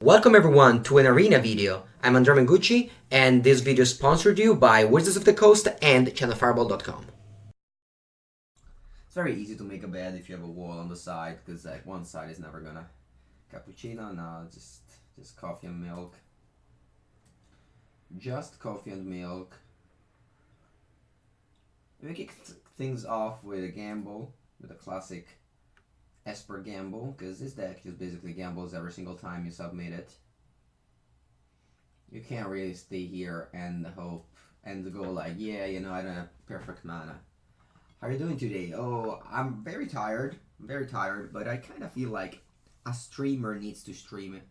Welcome everyone to an arena video. I'm Andrea Mengucci, and this video is sponsored you by Wizards of the Coast and channelfireball.com. It's very easy to make a bed if you have a wall on the side, because like one side is never gonna. Cappuccino? No, just coffee and milk. Just coffee and milk. We kick things off with a gamble, with a classic Esper gamble, because this deck just basically gambles every single time you submit it. You can't really stay here and hope and go like, yeah, you know, I don't have perfect mana. How are you doing today? Oh, I'm very tired. But I kind of feel like a streamer needs to stream it.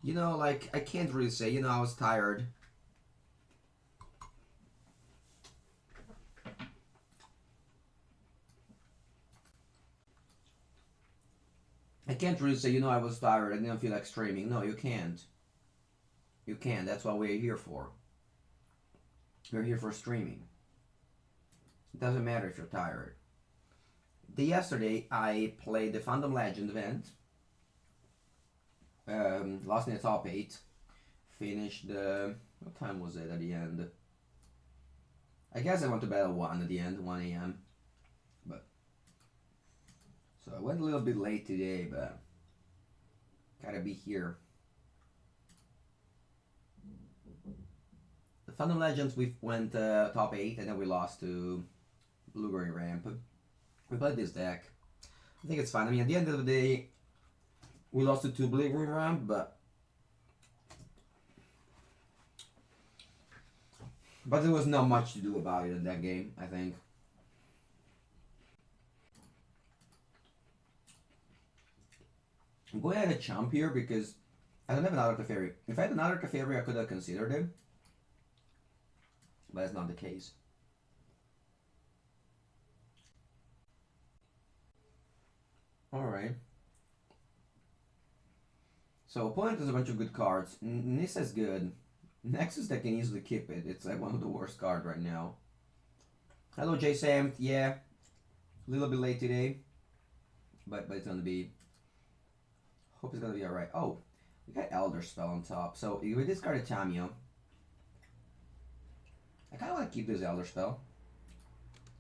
You know, like, I can't really say, you know, I was tired. I can't really say, you know, I was tired, I didn't feel like streaming. No, you can't. You can't. That's what we're here for. We're here for streaming. It doesn't matter if you're tired. Yesterday, I played the Phantom Legend event. Lost in the top 8. Finished the... What time was it at the end? I guess I went to bed at 1 at the end, 1 a.m. So I went a little bit late today, but gotta be here. The Phantom Legends, we went top 8 and then we lost to Blue-Green Ramp. We played this deck. I think it's fine. I mean, at the end of the day, we lost to 2 Blue-Green Ramp, but there was not much to do about it in that game, I think. I'm going at a chump here because I don't have another Teferi. If I had another Teferi, I could have considered it. But that's not the case. Alright. So opponent has a bunch of good cards. Nissa is good. Nexus that can easily keep it. It's like one of the worst cards right now. Hello J Sam. Yeah. A little bit late today. But it's gonna be... Hope it's gonna be alright. Oh, we got Elder Spell on top. So if we discard a Tamio, I kinda wanna keep this Elder Spell.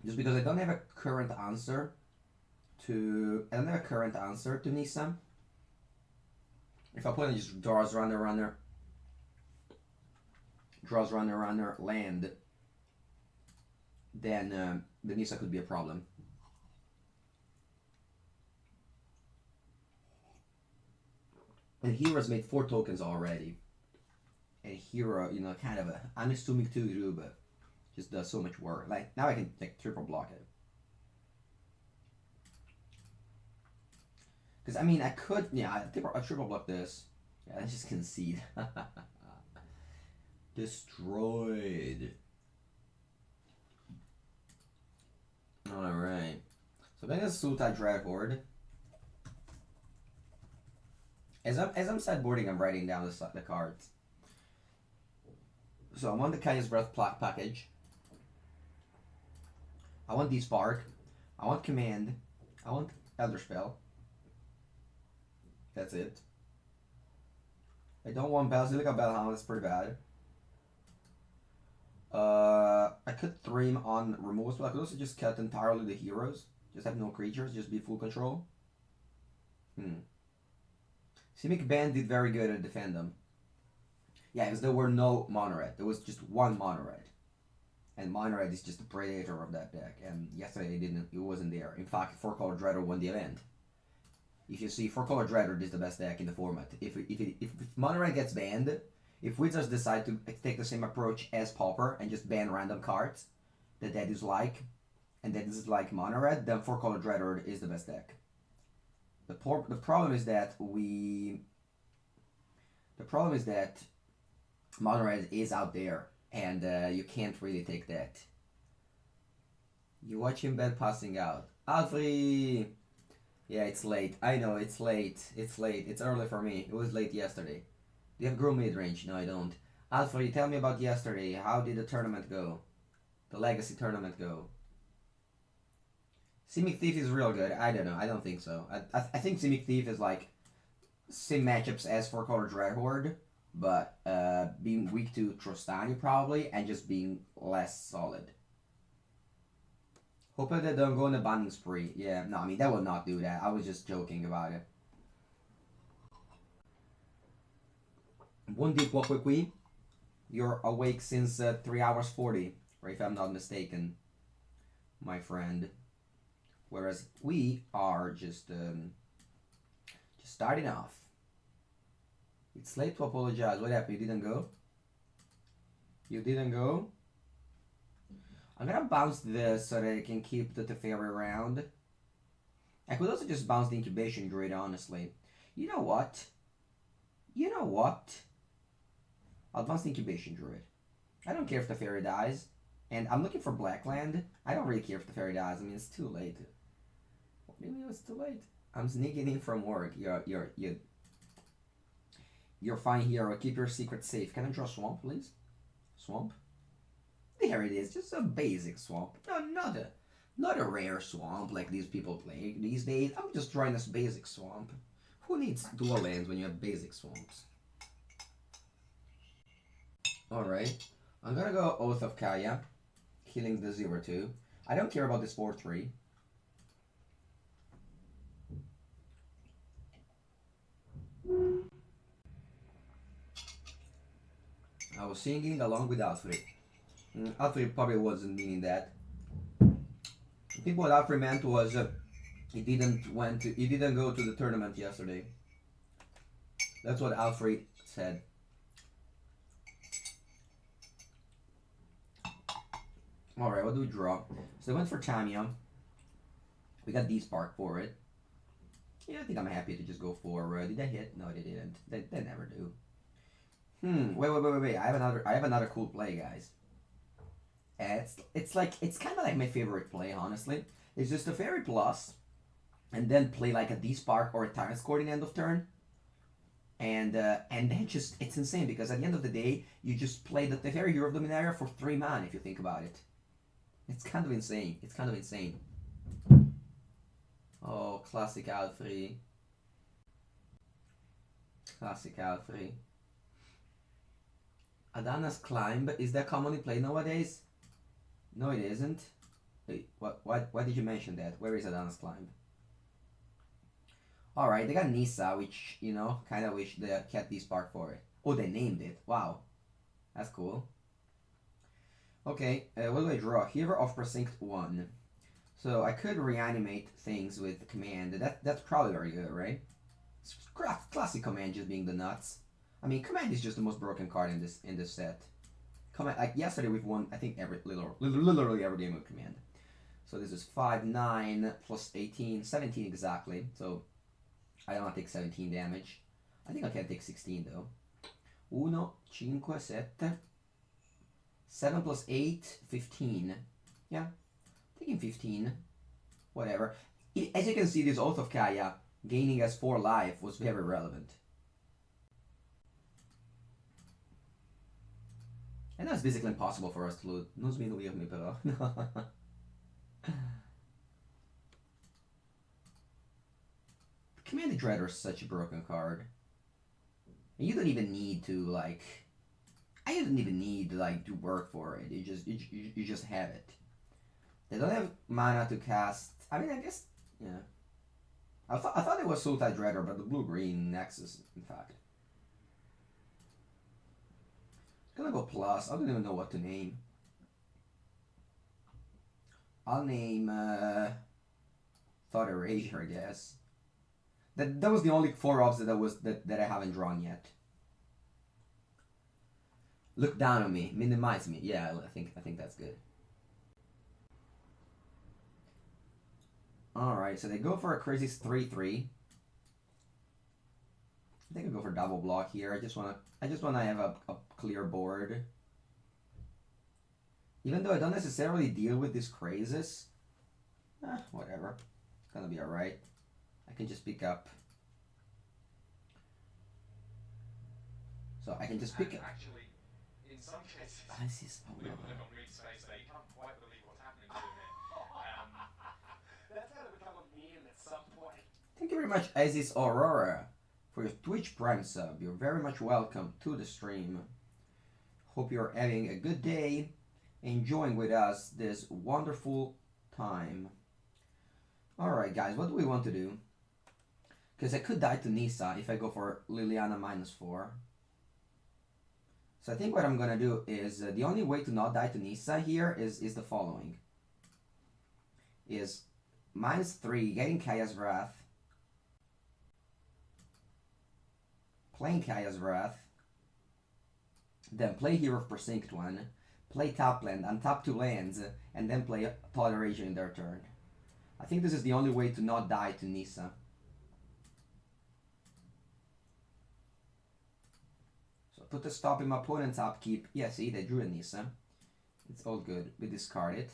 Just because I don't have a current answer to Nissa. If opponent just draws runner, land, then the Nissa could be a problem. And Hero's made 4 tokens already. And Hero, you know, kind of a unassuming 2-2, but just does so much work. Like, now I can, like, triple block it. Because, I mean, I could, yeah, I triple block this. Yeah, I just concede. Destroyed. Alright. So then it's Sultai Dragboard. As I'm sideboarding, I'm writing down the cards. So I want the Kaya's Breath package. I want D-Spark. I want Command. I want Elder Spell. That's it. I don't want Basilica Bellhound, that's pretty bad. I could Dream on removal spell. I could also just cut entirely the heroes. Just have no creatures, just be full control. Simic Band did very good at defend them. Yeah, because there were no Mono Red. There was just one Mono Red. And Mono Red is just the predator of that deck. And yesterday it wasn't there. In fact, 4-color Dreader won the event. If you see 4-color Dreader is the best deck in the format. If Mono Red gets banned, if Wizards decide to take the same approach as Pauper and just ban random cards that is like, and that is like Mono Red, then 4-color Dreader is the best deck. The problem is that Mono Red is out there, and you can't really take that. You watch him bed passing out. Alfred! Yeah, it's late. I know, it's late. It's late. It's early for me. It was late yesterday. Do you have Groom mid-range? No, I don't. Alfred, tell me about yesterday. How did the tournament go? The Legacy tournament go? Simic Thief is real good. I don't know. I don't think so. I think Simic Thief is like same matchups as for Color Dreadhorde, but being weak to Trostani probably, and just being less solid. Hopefully they don't go on a banning spree. Yeah, no, I mean, they will not do that. I was just joking about it. One deep walk quickly. You're awake since 3 hours 40, or if I'm not mistaken, my friend. Whereas we are just starting off. It's late to apologize. What happened? You didn't go? You didn't go? I'm gonna bounce this so that I can keep the Teferi around. I could also just bounce the incubation druid, honestly. You know what? You know what? I'll bounce the incubation druid. I don't care if the fairy dies. And I'm looking for Blackland. I don't really care if the fairy dies. I mean, it's too late. What do you mean it's too late? I'm sneaking in from work. You're fine, hero. Keep your secret safe. Can I draw swamp, please? Swamp? There it is. Just a basic swamp. No, not a rare swamp like these people play these days. I'm just drawing this basic swamp. Who needs dual lands when you have basic swamps? Alright. I'm gonna go Oath of Kaya. Killing the 0-2. I don't care about this 4-3. I was singing along with Alfred. Alfred probably wasn't meaning that. I think what Alfred meant was he didn't go to the tournament yesterday. That's what Alfred said. Alright, what do we draw? So I went for Tamiya. We got D-Spark for it. Yeah, I think I'm happy to just go for. Did they hit? No, they didn't. They never do. Wait. I have another cool play, guys. It's kind of like my favorite play, honestly. It's just a Fairy Plus, and then play like a D-Spark or a Tyrant's Court in end of turn. And then just, it's insane because at the end of the day, you just play the Teferi Hero of Dominaria for 3 mana if you think about it. It's kind of insane. It's kind of insane. Oh, classic Alfred. Classic Alfred. Adana's Climb, is that commonly played nowadays? No, it isn't. Wait, why did you mention that? Where is Adana's Climb? Alright, they got Nisa, which, you know, kind of wish they had kept D-Spark for it. Oh, they named it. Wow. That's cool. Okay, what do I draw? Hero of Precinct 1. So I could reanimate things with Command. That's probably very good, right? It's classic Command just being the nuts. I mean, Command is just the most broken card in this set. Command, like yesterday we've won, I think, literally every game with Command. So this is 5, 9, plus 18, 17 exactly. So I don't want to take 17 damage. I think I can take 16 though. 1, 5, 7. 7 plus 8, 15. Yeah, taking 15. Whatever. As you can see, this Oath of Kaya gaining us 4 life was very relevant. And that's basically impossible for us to loot. Non sminuirmi però. Command Dreader is such a broken card. And you don't even need to, like... I didn't even need, like, to work for it. You just have it. They don't have mana to cast... I mean, I guess... Yeah. I thought it was Sultai Dreader, but the blue-green Nexus, in fact. Gonna go plus. I don't even know what to name. I'll name Thought Erasure, I guess. That was the only 4 offs that I haven't drawn yet. Look down on me, minimize me. Yeah, I think that's good. Alright, so they go for a crazy 3-3. I think I'll go for double block here. I just wanna have a clear board. Even though I don't necessarily deal with these crazes. Whatever. It's gonna be alright. I can just pick up. So I can just pick up. Actually, in some cases, I see. we live on Reed Space Day. You can't quite believe what's happening to him here. That's going to become a meme at some point. Thank you very much, Isis Aurora, for your Twitch Prime sub. You're very much welcome to the stream. Hope you're having a good day, enjoying with us this wonderful time. Alright guys, what do we want to do? Because I could die to Nissa if I go for Liliana -4. So I think what I'm gonna do is, the only way to not die to Nissa here is the following. Is -3, getting Kaya's Wrath, playing Kaya's Wrath, then play Hero of Precinct 1, play top land, untap 2 lands, and then play Toleration in their turn. I think this is the only way to not die to Nissa. So put a stop in my opponent's upkeep. Yeah, see, they drew a Nissa. It's all good. We discard it.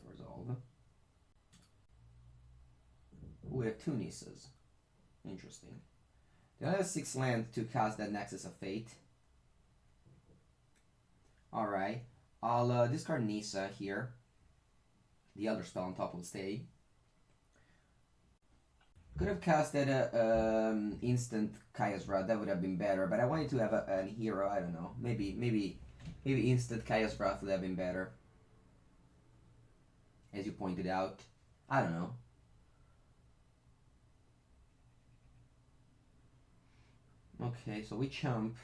Resolve. We have 2 Nissas. Interesting. They only have 6 land to cast that Nexus of Fate. Alright. I'll discard Nissa here. The other spell on top will stay. Could have casted instant Kaya's Wrath. That would have been better. But I wanted to have a hero. I don't know. Maybe instant Kaya's Wrath would have been better. As you pointed out. I don't know. Okay, so we chump.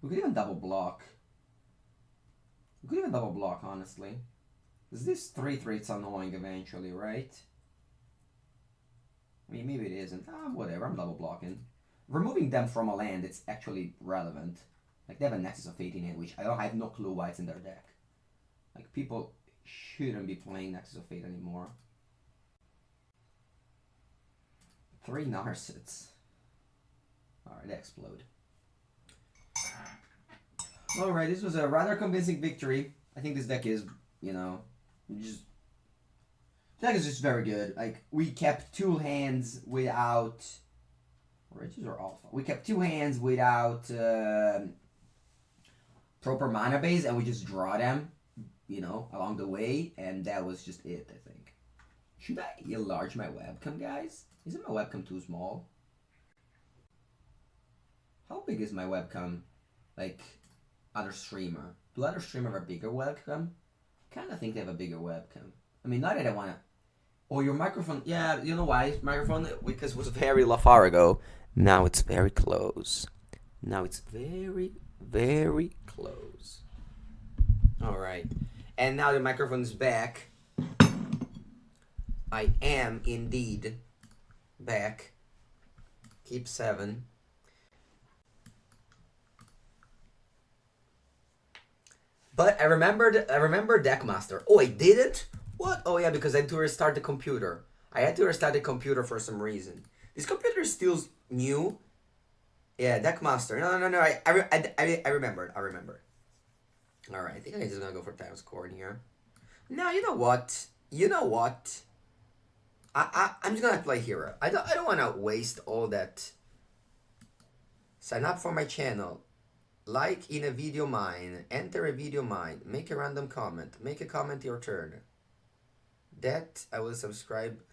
We could even double block. We could even double block, honestly. Because this 3/3 it's annoying eventually, right? I mean, maybe it isn't. Ah, whatever, I'm double blocking. Removing them from a land, it's actually relevant. Like, they have a Nexus of Fate in it, which I have no clue why it's in their deck. Like, people shouldn't be playing Nexus of Fate anymore. 3 Narcits. Alright, they explode. Alright, this was a rather convincing victory. I think this deck is, you know, just... The deck is just very good. Like, we kept 2 hands without... Riches or Alpha? We kept 2 hands without proper mana base, and we just draw them, you know, along the way, and that was just it, I think. Should I enlarge my webcam, guys? Isn't my webcam too small? How big is my webcam? Like, other streamer. Do other streamer have a bigger webcam? Kinda think they have a bigger webcam. I mean, not that I wanna... Oh, your microphone... Yeah, you know why? Microphone, because it was very far ago. Now it's very close. Now it's very, very close. Alright. And now the microphone is back. I am indeed back. Keep 7. But I remember Deckmaster. Oh, I didn't? What? Oh yeah, because I had to restart the computer. I had to restart the computer for some reason. This computer is still new. Yeah, Deckmaster. No. I remembered. Alright, I think I'm just gonna go for Times Cord here. No, you know what? I'm just gonna play hero. I don't wanna waste all that. Sign up for my channel. Like in a video mine. Enter a video mine. Make a random comment. Make a comment your turn. That I will subscribe.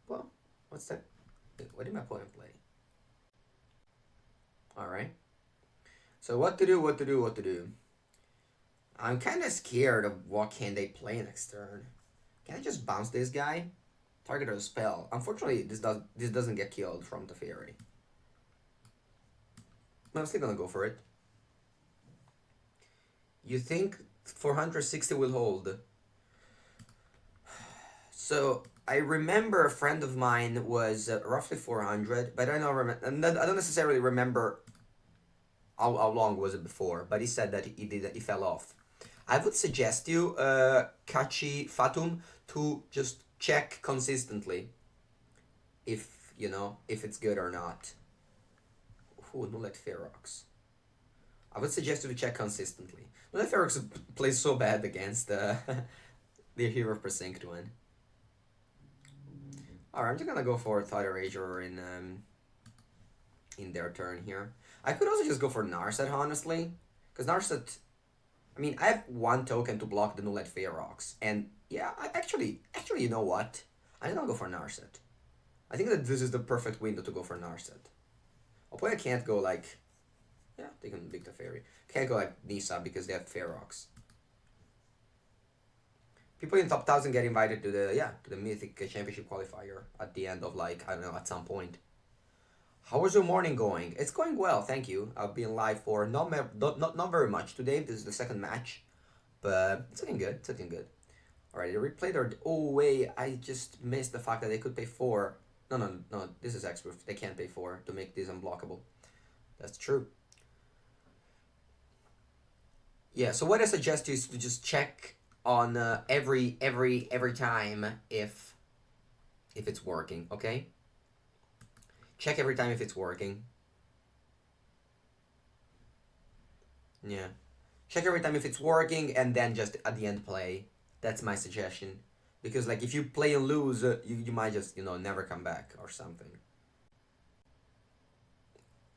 Well, what's that? What did my opponent play? Alright. So what to do? I'm kinda scared of what can they play next turn. Can I just bounce this guy? Target a spell. Unfortunately, this doesn't get killed from the fairy. I'm still gonna go for it. You think 460 will hold? So I remember a friend of mine was roughly 400, but I don't necessarily remember how long was it before. But he said that he fell off. I would suggest you, Kachi Fatum, to just check consistently if it's good or not. Ooh, Nullet Ferox. I would suggest you to check consistently. Nullet Ferox plays so bad against the Hero of Precinct 1. Alright, I'm just gonna go for Thought Erasure in their turn here. I could also just go for Narset, honestly. Because Narset... I mean, I have 1 token to block the Nullet Ferox. And, yeah, actually, you know what? I don't go for Narset. I think that this is the perfect window to go for Narset. Opponent can't go like... Yeah, they can Big Teferi. Can't go like Nisa because they have Ferox. People in top 1000 get invited to the Mythic Championship qualifier at the end of like, I don't know, at some point. How was your morning going? It's going well, thank you. I've been live for not very much today. This is the second match, but it's looking good. It's looking good. Alright, they replayed our... Oh, wait, I just missed the fact that they could pay 4. No, this is X-Proof. They can't pay 4 to make this unblockable. That's true. Yeah, so what I suggest is to just check on every time if it's working, okay? Check every time if it's working. Yeah. Check every time if it's working and then just at the end play. That's my suggestion. Because like if you play and lose, you might just, never come back or something.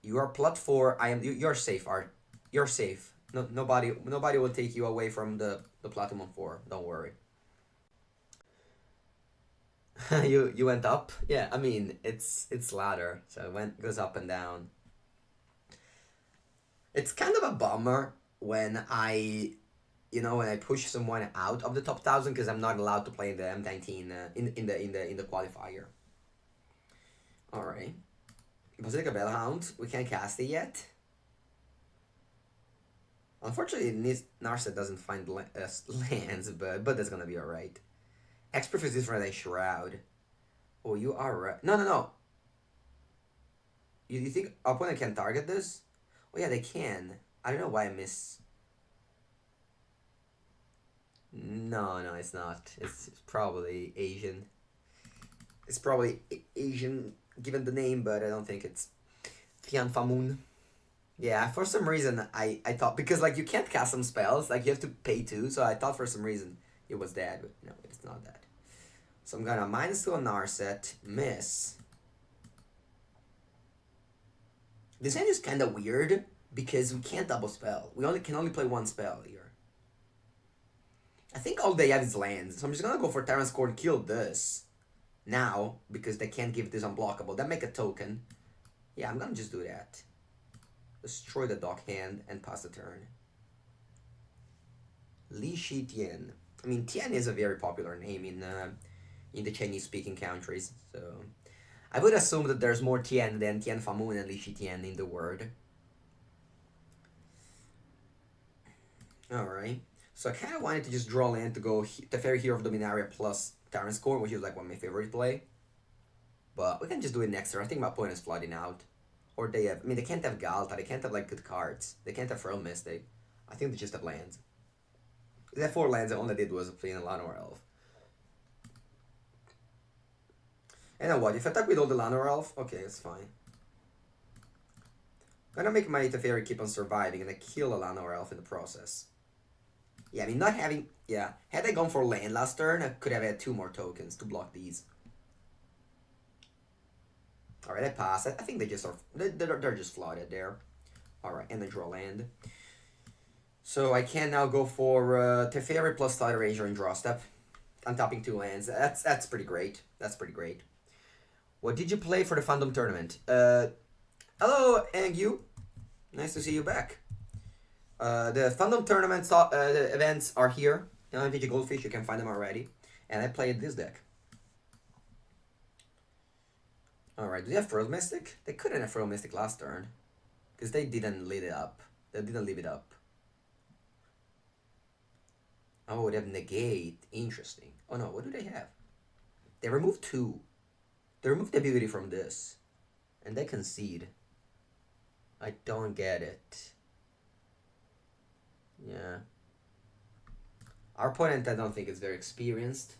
You are plat 4. You're safe, Art. You're safe. No, nobody will take you away from the Platinum 4. Don't worry. you went up? Yeah, I mean it's ladder, so it goes up and down. It's kind of a bummer when I push someone out of the top 1000 because I'm not allowed to play in the M19 in the qualifier. All right, Basilica Bellhound. We can't cast it yet. Unfortunately, Narset doesn't find lands, but that's gonna be alright. Expert is different than Shroud. Oh, you are right. No. You think opponent can target this? Oh yeah, they can. I don't know why I miss. No, it's not. It's probably Asian. It's probably Asian given the name, but I don't think it's Tianfamun. Yeah, for some reason I thought, because like you can't cast some spells, like you have to pay 2, so I thought for some reason it was that, but no, it's not that. So I'm gonna -2 on Narset, miss. This hand is kinda weird because we can't double spell. We can only play 1 spell here. I think all they have is lands, so I'm just gonna go for Tyrant's Core and kill this now because they can't give this unblockable. Then make a token. Yeah, I'm gonna just do that. Destroy the dock hand and pass the turn. Li Shi Tian. I mean, Tian is a very popular name in the Chinese-speaking countries, so I would assume that there's more Tian than Tian Famun and Li Shi Tian in the word. Alright, so I kind of wanted to just draw land to go Teferi Hero of Dominaria plus Tyrant's Core, which is like one of my favorite play. But we can just do it next turn. I think my opponent is flooding out. Or they have, I mean, they can't have Galta, they can't have like good cards. They can't have Feral Mystic. I think they just have lands. They have 4 lands, and all I did was play in a Llanowar Elf. And then what? If I attack with all the Llanowar Elf, okay, it's fine. I'm gonna make my Teferi keep on surviving, and I kill a Llanowar Elf in the process. Yeah, I mean, not having, yeah, had I gone for land last turn, I could have had 2 more tokens to block these. Alright, I pass. I think they just are, they're just flooded there. Alright, and I draw land. So I can now go for Teferi plus Tidal Ranger and draw step. Untapping 2 lands. That's pretty great. That's pretty great. What did you play for the fandom tournament? Hello, Angu. Nice to see you back. The fandom tournament the events are here. On MTG Goldfish, you can find them already. And I played this deck. Alright, do they have Feral Mystic? They couldn't have Feral Mystic last turn. Because they didn't lead it up. They didn't leave it up. Oh, they have Negate. Interesting. Oh no, what do they have? They removed 2. They removed the ability from this. And they concede. I don't get it. Yeah. Our opponent, I don't think, is very experienced.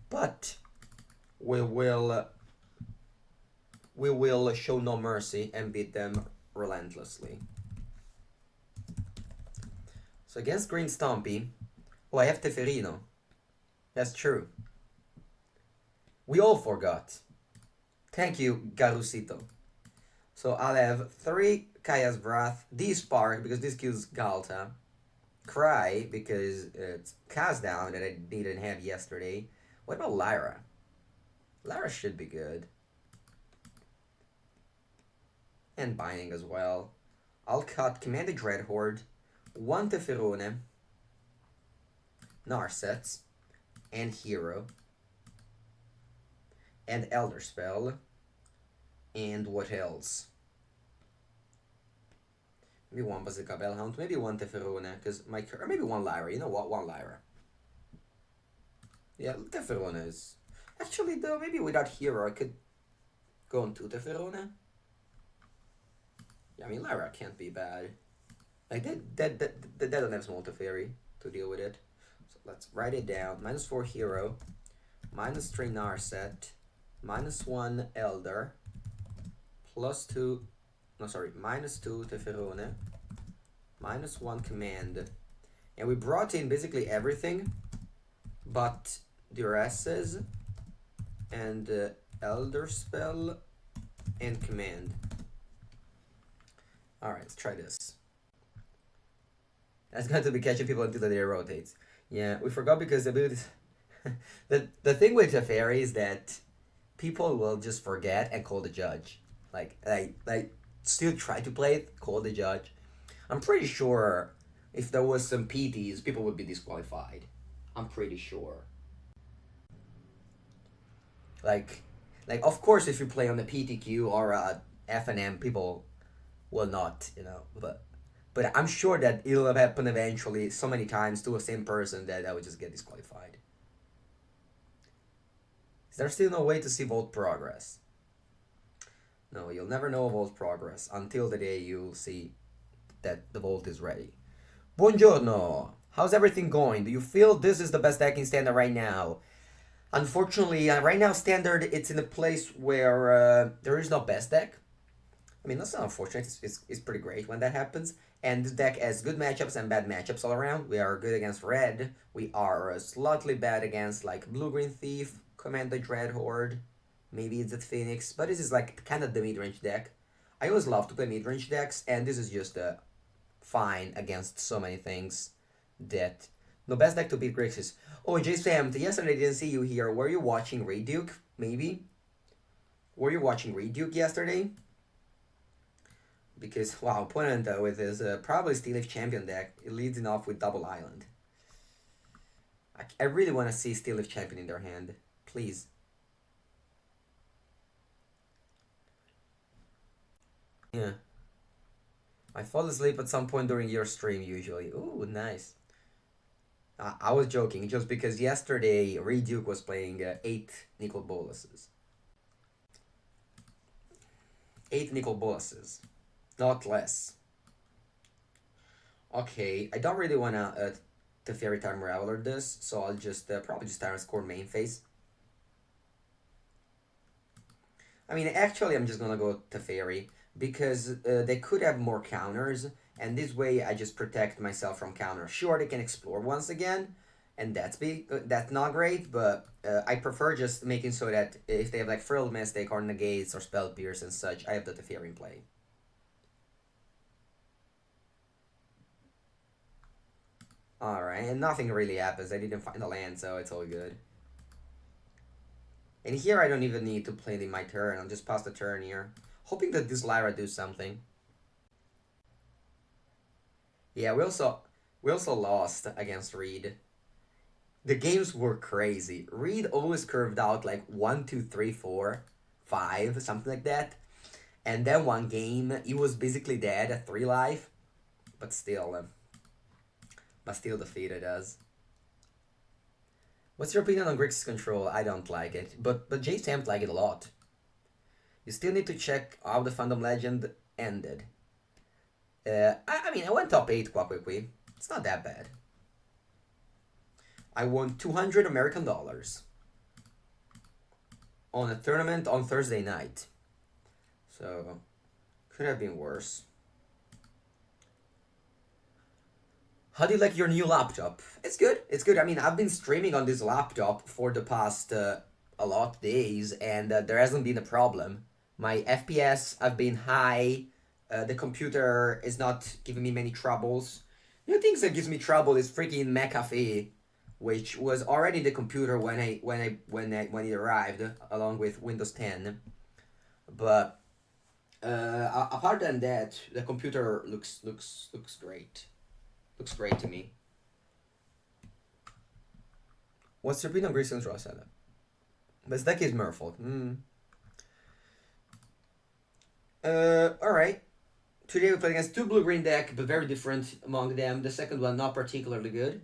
But we will show no mercy and beat them relentlessly. So against Green Stompy, oh, I have Teferino. That's true. We all forgot. Thank you, Garusito. So I'll have 3 Kaya's Wrath, D Spark, because this kills Galta. cry because it's cast down that I didn't have yesterday. What about Lyra? Lyra should be good. And Binding as well. I'll cut Commanded Dreadhorde, 1 Tefirone, Narsets, and Hero, and Elder Spell, and what else? Maybe 1 Bazooka Bellhound, maybe 1 Tefirone, because or maybe 1 Lyra, you know what, 1 Lyra. Yeah, Tefirone is... Actually, though, maybe without Hero, I could go on 2 Tefirone. Yeah, I mean, Lyra can't be bad. Like, they don't have Small Teferi to deal with it. So let's write it down. -4 Hero, -3 Narset, -1 Elder, +2... No, sorry, -2 Tefirone, -1 Command. And we brought in basically everything but Duresses and Elder Spell and Command. Alright, let's try this. That's going to be catching people until the day rotates. Yeah, we forgot because the abilities... the thing with Teferi is that people will just forget and call the judge. Like still try to play it, call the judge. I'm pretty sure if there was some PTs, people would be disqualified. I'm pretty sure. Like of course, if you play on the PTQ or FNM, people will not, but I'm sure that it'll have happened eventually so many times to the same person that I would just get disqualified. Is there still no way to see Vault progress? No, you'll never know Vault progress until the day you'll see that the Vault is ready. Buongiorno! How's everything going? Do you feel this is the best deck in Standard right now? Unfortunately, right now Standard, it's in a place where there is no best deck. I mean, that's not unfortunate. It's pretty great when that happens. And this deck has good matchups and bad matchups all around. We are good against red. We are slightly bad against like Blue-Green Thief, Commander Dreadhorde. Maybe it's at Phoenix. But this is like kind of the mid-range deck. I always love to play mid-range decks. And this is just fine against so many things that... No, best deck to beat Grixis. Oh, J Sam, yesterday I didn't see you here. Were you watching Reduke? Maybe? Were you watching Reduke yesterday? Because, wow, opponent with his probably Steel Leaf Champion deck, it leads off with Double Island. I really want to see Steel Leaf Champion in their hand. Please. Yeah. I fall asleep at some point during your stream, usually. Ooh, nice. I was joking, just because yesterday Reduke was playing 8 Nicol Boluses. 8 Nicol Boluses. Not less. Okay, I don't really want to Fairy Time Raveler this, so I'll just probably just Tyrant Score main phase. I mean, actually, I'm just gonna go to Fairy, because they could have more counters, and this way I just protect myself from counters. Sure, they can explore once again, and that's not great, but I prefer just making so that if they have like Frill Mystic or Negates or Spell Pierce and such, I have the Teferi in play. Alright, and nothing really happens. I didn't find a land, so it's all good. And here I don't even need to play in my turn. I'll just pass the turn here. Hoping that this Lyra do something. Yeah, we also lost against Reed. The games were crazy. Reed always curved out like 1, 2, 3, 4, 5, something like that. And then one game, he was basically dead at 3 life. But still defeated us. What's your opinion on Grixis control? I don't like it, but Jay Sam like it a lot. You still need to check how the Fandom Legend ended. I mean, I went top 8 quite quickly. It's not that bad. I won $200 American on a tournament on Thursday night. So, could have been worse. How do you like your new laptop? It's good. It's good. I mean, I've been streaming on this laptop for the past a lot of days, and there hasn't been a problem. My FPS have been high. The computer is not giving me many troubles. The things that gives me trouble is freaking McAfee, which was already the computer when it arrived, along with Windows 10. But apart than that, the computer looks great. Looks great to me. What's the on Grayson's draw setup? But that is Murphy. Alright. Today we played against two blue-green deck, but very different among them. The second one not particularly good.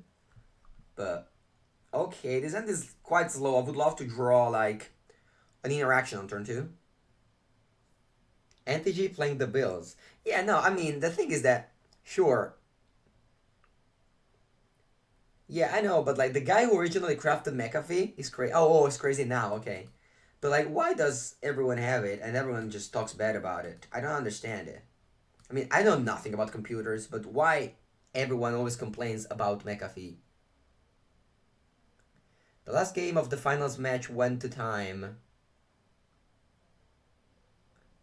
But, okay, this end is quite slow. I would love to draw, like, an interaction on turn 2. NTG playing the Bills. Yeah, no, I mean, the thing is that, sure. Yeah, I know, but, like, the guy who originally crafted McAfee is crazy. Oh, it's crazy now, okay. But, like, why does everyone have it and everyone just talks bad about it? I don't understand it. I mean, I know nothing about computers, but why everyone always complains about McAfee? The last game of the finals match went to time.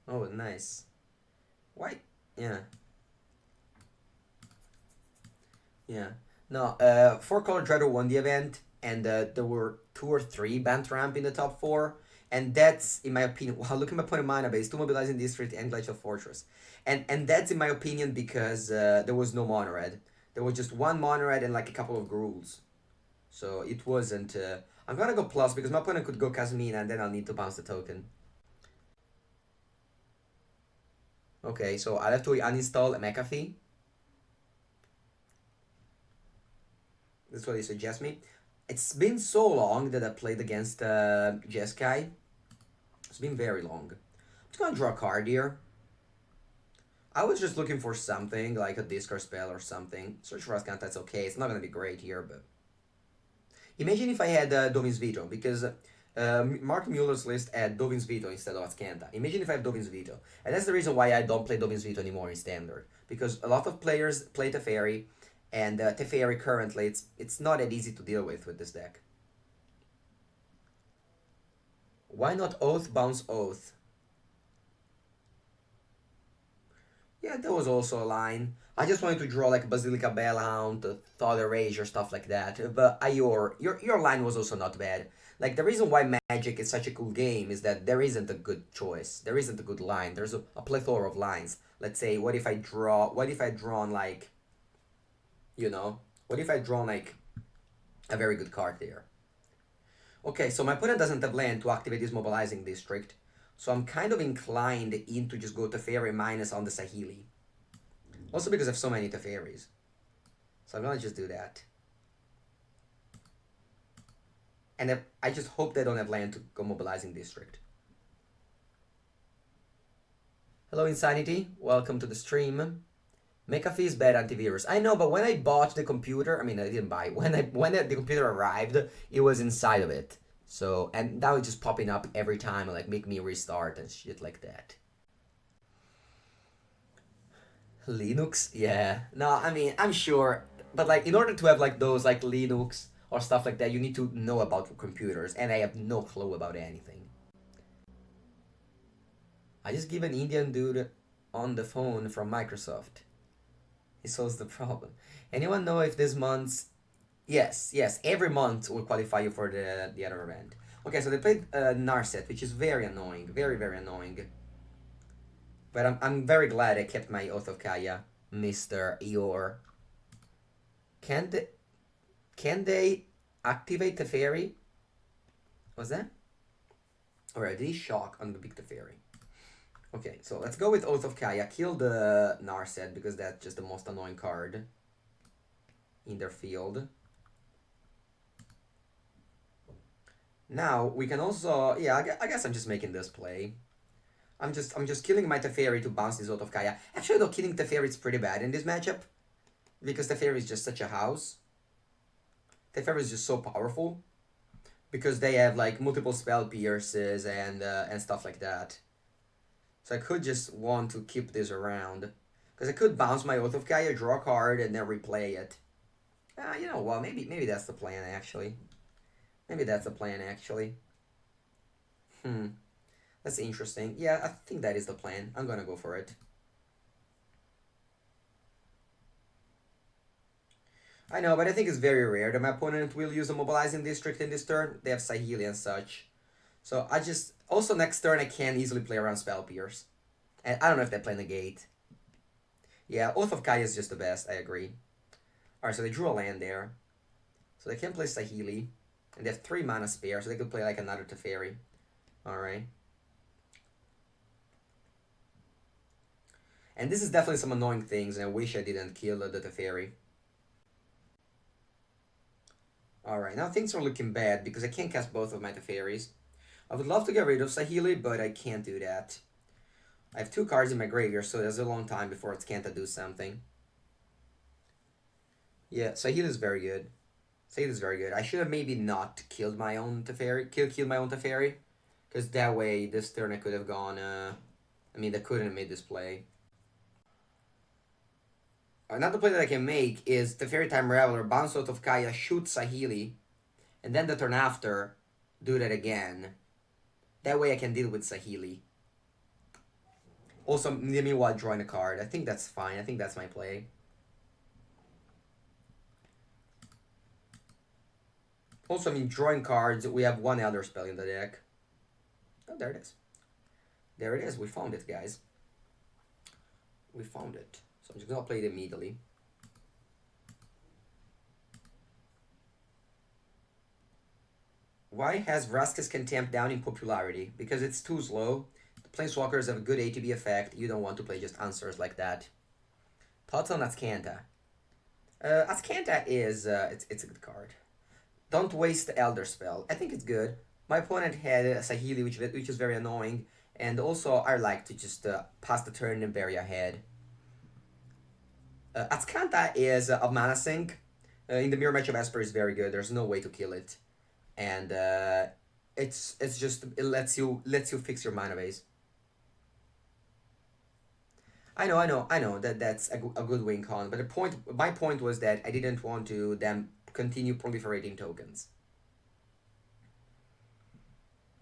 Oh, nice. Why? Yeah. Yeah. No, 4-color Dreader won the event, and there were 2 or 3 Bant Ramp in the top 4. And that's, in my opinion, wow, look at my point of mana base, 2 Mobilizing District and Glacial Fortress. And that's, in my opinion, because there was no Mono Red. There was just 1 Mono Red and like a couple of Gruuls. So it wasn't... I'm gonna go plus because my opponent could go Kazmina and then I'll need to bounce the token. Okay, so I'll have to uninstall McAfee. That's what he suggests me. It's been so long that I played against Jeskai. It's been very long. I'm just gonna draw a card here. I was just looking for something, like a discard spell or something. Search for Ascanta, that's okay. It's not gonna be great here, but... Imagine if I had Dovin's Veto, because Mark Muller's list had Dovin's Veto instead of Ascanta. Imagine if I have Dovin's Veto. And that's the reason why I don't play Dovin's Veto anymore in Standard. Because a lot of players play Teferi, and Teferi currently, it's not that easy to deal with this deck. Why not Oath, bounce Oath? Yeah, that was also a line. I just wanted to draw like Basilica Bellhound, Thought Erasure, stuff like that. But Ayor, your line was also not bad. Like, the reason why Magic is such a cool game is that there isn't a good choice. There isn't a good line. There's a plethora of lines. Let's say, what if I drawn like, you know, what if I drawn like a very good card there? Okay, so my opponent doesn't have land to activate his Mobilizing District. So I'm kind of inclined into just go Teferi minus on the Sahili. Also because I have so many Teferis. So I'm gonna just do that. And I just hope they don't have land to go Mobilizing District. Hello Insanity, welcome to the stream. McAfee is bad antivirus. I know, but when I bought the computer, I mean I didn't buy it. When the computer arrived, it was inside of it. So, and now it's just popping up every time and like make me restart and shit like that. Linux? Yeah. No, I mean, I'm sure, but like in order to have like those like Linux or stuff like that, you need to know about computers, and I have no clue about anything. I just give an Indian dude on the phone from Microsoft. He solves the problem. Anyone know if this month's... Yes, every month will qualify you for the other event. Okay, so they played Narset, which is very annoying. Very, very annoying. But I'm very glad I kept my Oath of Kaya, Mr. Eeyore. Can they activate the fairy? What's that? Alright, they shock on the big Teferi. Okay, so let's go with Oath of Kaya. Kill the Narset because that's just the most annoying card in their field. Now we can also, yeah, I guess I'm just making this play. I'm just killing my Teferi to bounce this Oath of Kaya. Actually, though, killing Teferi is pretty bad in this matchup because Teferi is just such a house. Teferi is just so powerful because they have like multiple spell pierces and stuff like that. So I could just want to keep this around because I could bounce my Oath of Kaya, draw a card, and then replay it. You know what? Maybe that's the plan actually. Maybe that's the plan, actually. That's interesting. Yeah, I think that is the plan. I'm gonna go for it. I know, but I think it's very rare that my opponent will use a mobilizing district in this turn. They have Sahili and such. So I just... Also next turn I can easily play around Spell Pierce. And I don't know if they play Negate. Yeah, Oath of Kaya is just the best, I agree. Alright, so they drew a land there. So they can play Sahili. And they have 3 mana spare, so they could play like another Teferi. Alright. And this is definitely some annoying things, and I wish I didn't kill the Teferi. Alright, now things are looking bad because I can't cast both of my Teferis. I would love to get rid of Sahili, but I can't do that. I have 2 cards in my graveyard, so there's a long time before it's can't do something. Yeah, Sahili is very good. Sahili is very good. I should have maybe not killed my own Teferi. Killed my own Teferi. Because that way, this turn I could have gone... I mean, they couldn't have made this play. Another play that I can make is Teferi Time Raveler, bounce out of Kaya, shoot Sahili, and then the turn after, do that again. That way I can deal with Sahili. Also, meanwhile drawing a card. I think that's fine. I think that's my play. Also, I mean, drawing cards, we have 1 Elder Spell in the deck. Oh, there it is. There it is. We found it, guys. We found it. So I'm just going to play it immediately. Why has Vraska's Contempt down in popularity? Because it's too slow. The Planeswalkers have a good ATB effect. You don't want to play just answers like that. Thoughts on Azcanta? Azcanta is... it's a good card. Don't waste the Elder Spell. I think it's good. My opponent had Sahili, which is very annoying. And also, I like to just pass the turn and bury ahead. Azcanta is a mana sink. In the mirror match of Esper is very good. There's no way to kill it. And it's just... It lets you fix your mana base. I know that's a good win con. But my point was that I didn't want to them continue proliferating tokens.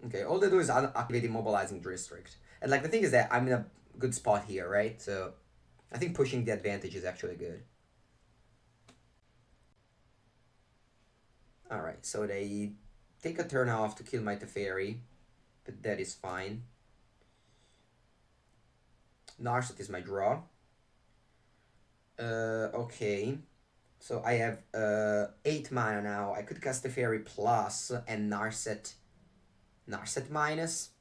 Okay, all they do is activate Immobilizing District. And like the thing is that I'm in a good spot here, right? So I think pushing the advantage is actually good. Alright, so they take a turn off to kill my Teferi. But that is fine. Narset is my draw. Okay. So I have 8 mana now. I could cast Teferi plus and Narset minus.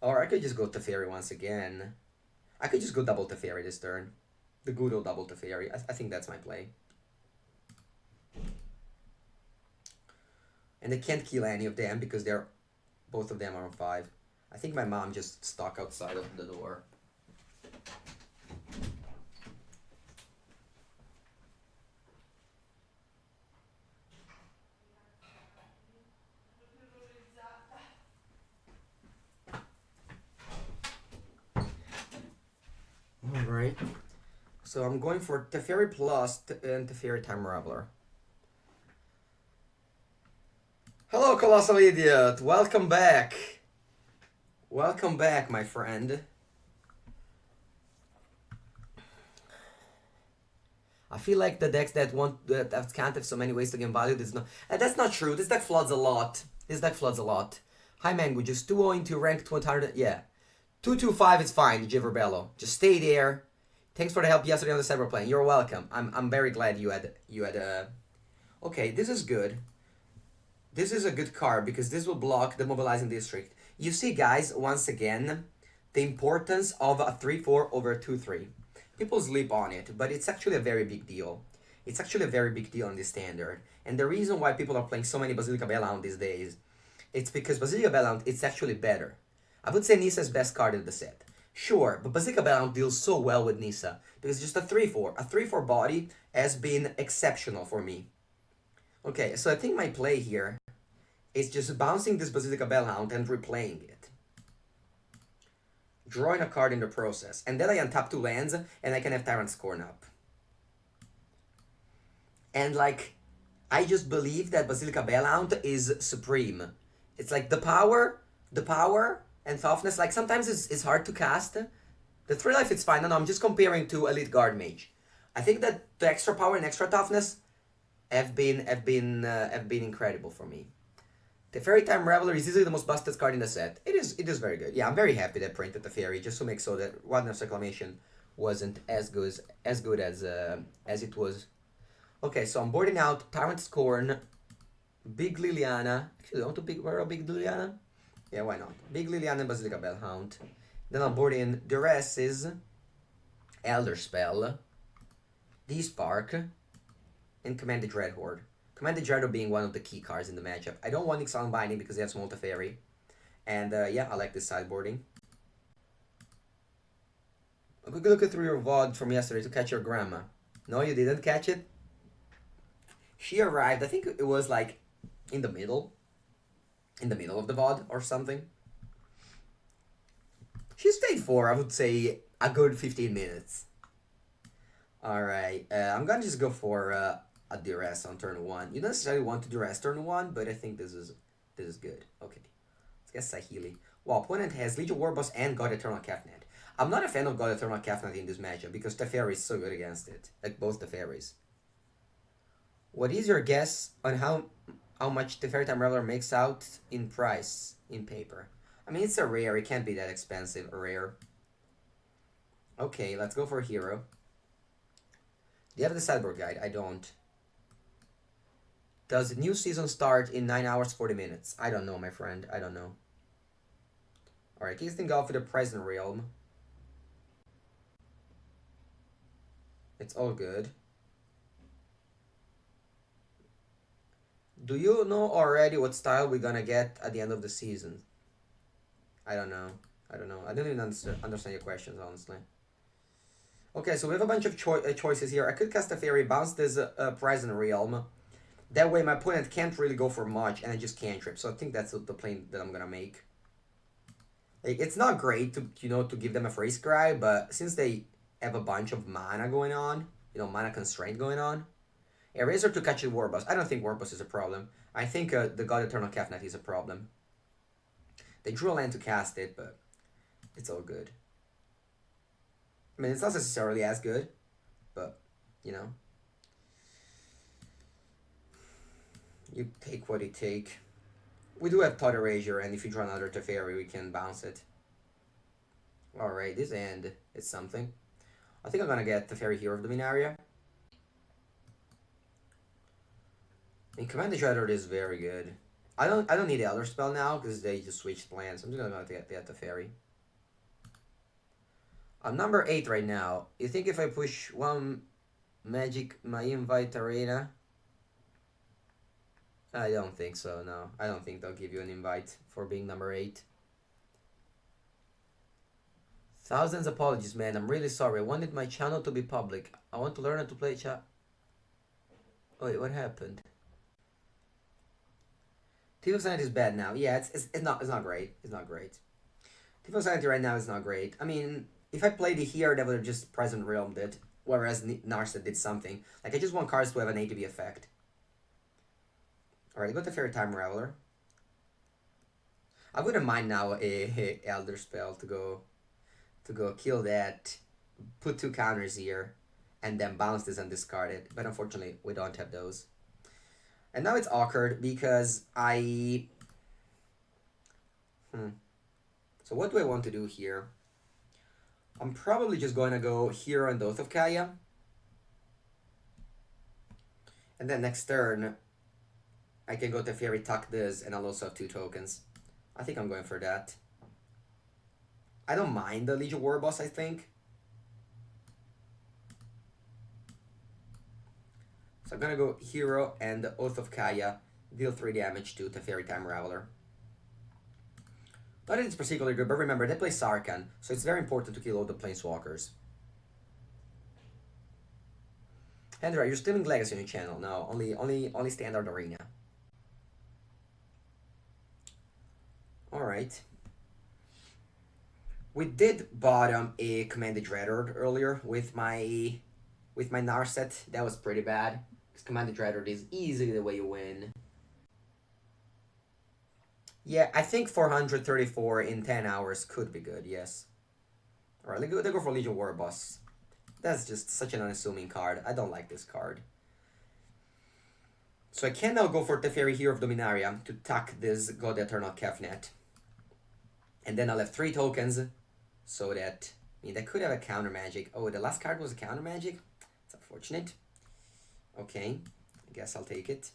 Or I could just go Teferi once again. I could just go double Teferi this turn. The good old double Teferi. I think that's my play. And I can't kill any of them because both of them are on 5. I think my mom just stuck outside of the door. Alright. So I'm going for Teferi plus and Teferi Time Raveler. Hello, Colossal Idiot! Welcome back! Welcome back, my friend. I feel like the decks that can't have so many ways to gain value, that's not true. This deck floods a lot. Hi Mengucci, just 2-0 into rank 200. Yeah. 225 is fine, Giverbello. Just stay there. Thanks for the help yesterday on the cyber plane. You're welcome. I'm very glad you had Okay, this is good. This is a good card because this will block the Mobilizing District. You see, guys, once again, the importance of a 3-4 over 2-3. People sleep on it, but it's actually a very big deal. It's actually a very big deal in this standard. And the reason why people are playing so many Basilica Bellhound these days, it's because Basilica Bellhound, it's actually better. I would say Nissa's best card in the set. Sure, but Basilica Bellhound deals so well with Nissa because just a 3-4. A 3-4 body has been exceptional for me. Okay, so I think my play here is just bouncing this Basilica Bellhound and replaying it. Drawing a card in the process. And then I untap 2 lands and I can have Tyrant Scorn up. And like, I just believe that Basilica Bellhound is supreme. It's like the power and toughness. Like sometimes it's hard to cast. The 3-life it's fine. No, I'm just comparing to Elite Guard Mage. I think that the extra power and extra toughness have been incredible for me. The Fairy Time Reveler is easily the most busted card in the set. It is very good. Yeah, I'm very happy they printed the Fairy just to make so that Wilderness Reclamation wasn't as good as it was. Okay, so I'm boarding out Tyrant Scorn, Big Liliana. Actually, I want to wear a Big Liliana. Yeah, why not? Big Liliana and Basilica Bellhound. Then I'll board in Duresses, Elder Spell, D-Spark, and Command the Dreadhorde. Command the Dreadhorde being one of the key cards in the matchup. I don't want Ixalan Binding because they have Small Teferi. And yeah, I like this sideboarding. A quick look through your VOD from yesterday to catch your grandma. No, you didn't catch it? She arrived, I think it was like in the middle of the VOD or something. She stayed for, I would say, a good 15 minutes. Alright, I'm gonna just go for a duress on turn 1. You don't necessarily want to duress turn 1, but I think this is good. Okay, let's get Sahili. Well, opponent has Legion Warboss and God Eternal Kefnet. I'm not a fan of God Eternal Kefnet in this matchup because Teferi is so good against it. Like both Teferis. What is your guess on how much Teferi Time Reveler makes out in price in paper? I mean, it's a rare. It can't be that expensive. A rare. Okay, let's go for a hero. Do you have the sideboard guide? I don't. Does the new season start in 9 hours 40 minutes? I don't know, my friend. I don't know. Alright, Kingston Golf with the Present Realm. It's all good. Do you know already what style we're gonna get at the end of the season? I don't know. I don't even understand your questions, honestly. Okay, so we have a bunch of choices here. I could cast a Fairy, bounce this Present Realm. That way my opponent can't really go for much, and I just cantrip. So I think that's the play that I'm gonna make. Like, it's not great to give them a Phrase Cry, but since they have a bunch of mana going on, mana constraint going on. Eraser to catch the Warboss. I don't think Warboss is a problem. I think the God Eternal Kefnet is a problem. They drew a land to cast it, but it's all good. I mean, it's not necessarily as good, but, you take what you take. We do have Thought Erasure, and if you draw another Teferi, we can bounce it. Alright, this end is something. I think I'm gonna get Teferi Hero of the Minaria. And Command the Dreadhorde is very good. I don't need the Elder Spell now because they just switched plans. I'm just gonna get the Teferi. I'm number 8 right now. You think if I push one Magic, my Invite Arena? I don't think so, no. I don't think they'll give you an invite for being number 8. Thousands apologies, man. I'm really sorry. I wanted my channel to be public. I want to learn how to play chat. Wait, what happened? Tifo Sanity is bad now. Yeah, it's not great. It's not great. Tifo Sanity right now is not great. I mean, if I played it here, that would have just Present Realmed it. Whereas Narset did something. Like, I just want cards to have an ATB effect. Alright, go to Fairy Time Reveler. I wouldn't mind now a Elder Spell to go kill that, put 2 counters here, and then bounce this and discard it. But unfortunately, we don't have those. And now it's awkward because So what do I want to do here? I'm probably just going to go Hero and Oath of Kaya. And then next turn, I can go to Fairy, tuck this, and I'll also have 2 tokens. I think I'm going for that. I don't mind the Legion Warboss, I think. So I'm gonna go Hero and the Oath of Kaya, deal 3 damage to Teferi Time Raveler. Not that it's particularly good, but remember, they play Sarkhan, so it's very important to kill all the Planeswalkers. Andrea, you're still in Legacy on your channel. No, only Standard Arena. Alright. We did bottom a Command the Dreadhorde earlier with my Narset. That was pretty bad. Because Command the Dreadhorde is easily the way you win. Yeah, I think 434 in 10 hours could be good, yes. Alright, let's go for Legion Warboss. That's just such an unassuming card. I don't like this card. So I can now go for Teferi Hero of Dominaria to tuck this God Eternal Kefnet. And then I'll have 3 tokens, so that... I mean, they could have a counter magic. Oh, the last card was a counter magic? It's unfortunate. Okay, I guess I'll take it.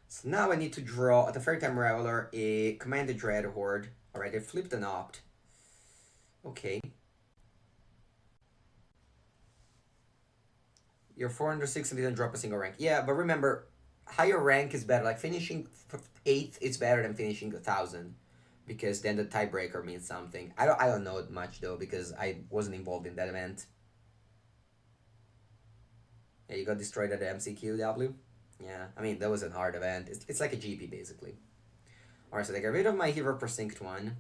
So now I need to draw, at the Fairy Time Raveler, a Commanded Dreadhorde. Alright, I flipped an opt. Okay. You're 406 and didn't drop a single rank. Yeah, but remember, higher rank is better. Like, finishing 8th is better than finishing 1,000. Because then the tiebreaker means something. I don't know it much, though, because I wasn't involved in that event. Yeah, you got destroyed at the MCQW? Yeah, I mean, that was a hard event. It's like a GP, basically. Alright, so I got rid of my Hero Precinct one.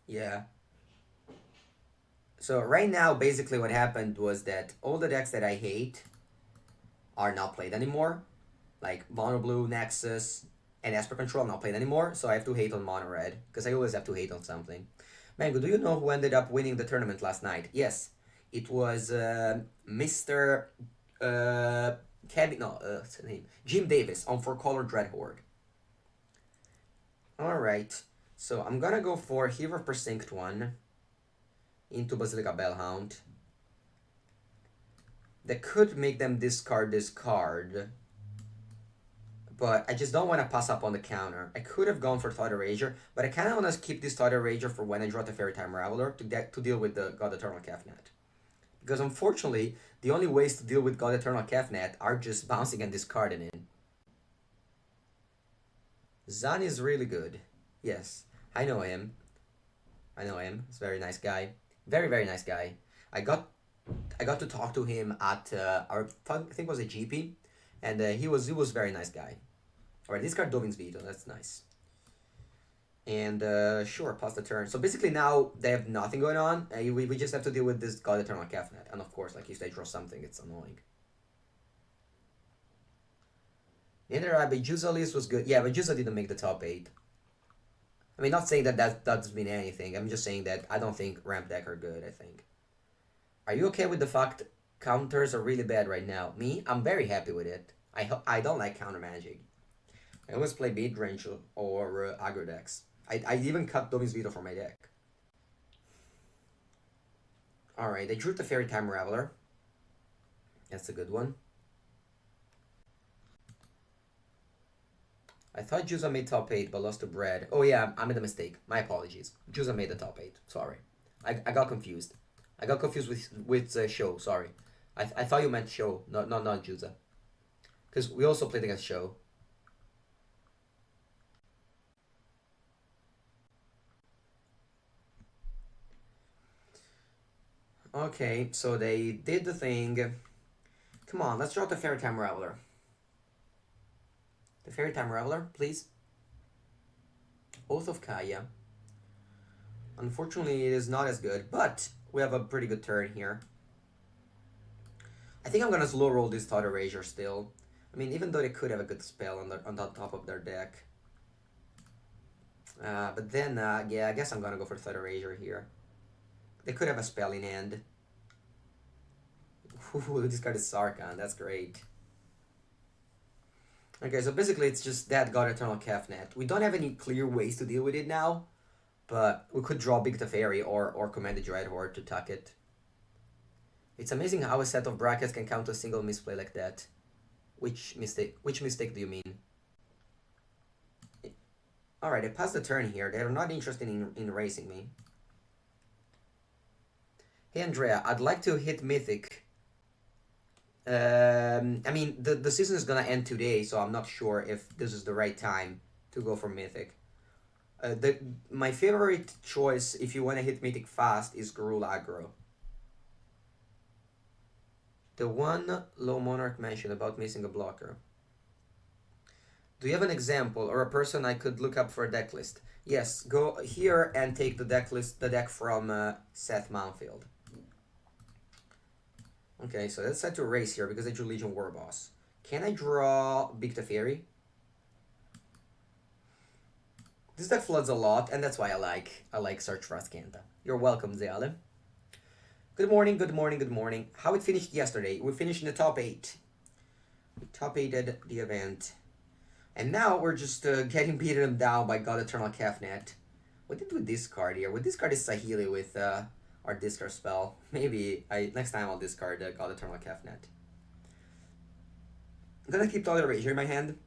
Yeah. So right now, basically what happened was that all the decks that I hate are not played anymore. Like Mono Blue, Nexus, and Esper Control not played anymore, so I have to hate on Mono Red, because I always have to hate on something. Mango, do you know who ended up winning the tournament last night? Yes, it was Mr. Kevin, no, what's his name? Jim Davis on 4-color Dreadhorde. Alright, so I'm gonna go for Hero Precinct 1 into Basilica Bellhound. That could make them discard this card. But I just don't want to pass up on the counter. I could have gone for Thought Erasure, but I kind of want to keep this Thought Erasure for when I draw the Fairy Time Raveler to deal with the God Eternal Kefnet. Because unfortunately, the only ways to deal with God Eternal Kefnet are just bouncing and discarding it. Zan is really good. Yes, I know him. I know him. He's a very nice guy. Very, very nice guy. I got to talk to him at I think it was a GP, and he was a very nice guy. Alright, discard Dovin's Veto. That's nice. And sure, pass the turn. So basically now they have nothing going on. We just have to deal with this God Eternal Kefnet. And of course, like if they draw something, it's annoying. Andrea, but Juza list was good. Yeah, but Juza didn't make the top 8. I mean, not saying that doesn't mean anything. I'm just saying that I don't think ramp deck are good, I think. Are you okay with the fact counters are really bad right now? Me? I'm very happy with it. I don't like counter magic. I always play mid-range or aggro decks. I even cut Dovin's Veto from my deck. Alright, I drew the Fairy Time Raveler. That's a good one. I thought Juza made top 8 but lost to Brad. Oh yeah, I made a mistake. My apologies. Juza made the top 8. Sorry. I got confused. I got confused with Show. Sorry. I thought you meant Show, not Juza. Because we also played against Show. Okay, so they did the thing. Come on, let's draw the Fairy Time Raveler. The Fairy Time Raveler, please. Oath of Kaya. Unfortunately, it is not as good, but we have a pretty good turn here. I think I'm gonna slow roll this Thought Erasure still. I mean, even though they could have a good spell on the top of their deck. But then, yeah, I guess I'm gonna go for Thought Erasure here. They could have a spell in hand. Ooh, this card is Sarkhan, that's great. Okay, so basically it's just that God Eternal Kefnet. We don't have any clear ways to deal with it now, but we could draw Big Teferi or Commanded Dreadhorde to tuck it. It's amazing how a set of brackets can count a single misplay like that. Which mistake do you mean? Alright, I passed the turn here. They're not interested in racing me. Hey Andrea, I'd like to hit Mythic. I mean, the season is gonna end today, so I'm not sure if this is the right time to go for Mythic. My favorite choice, if you want to hit Mythic fast, is Garul Aggro. The one Low Monarch mentioned about missing a blocker. Do you have an example or a person I could look up for a deck list? Yes, go here and take the deck from Seth Mountfield. Okay, so let's set to race here because I drew Legion Warboss. Can I draw Big Teferi? This deck floods a lot, and that's why I like Search for Azcanta. You're welcome, Zeale. Good morning, good morning, good morning. How it finished yesterday? We finished in the top 8. We top 8'd the event. And now we're just getting beaten down by God Eternal Kefnet. What did we discard here? We discarded Sahili with our discard spell. Maybe next time I'll discard God Eternal Kefnet. I'm gonna keep Total Erasure in my hand.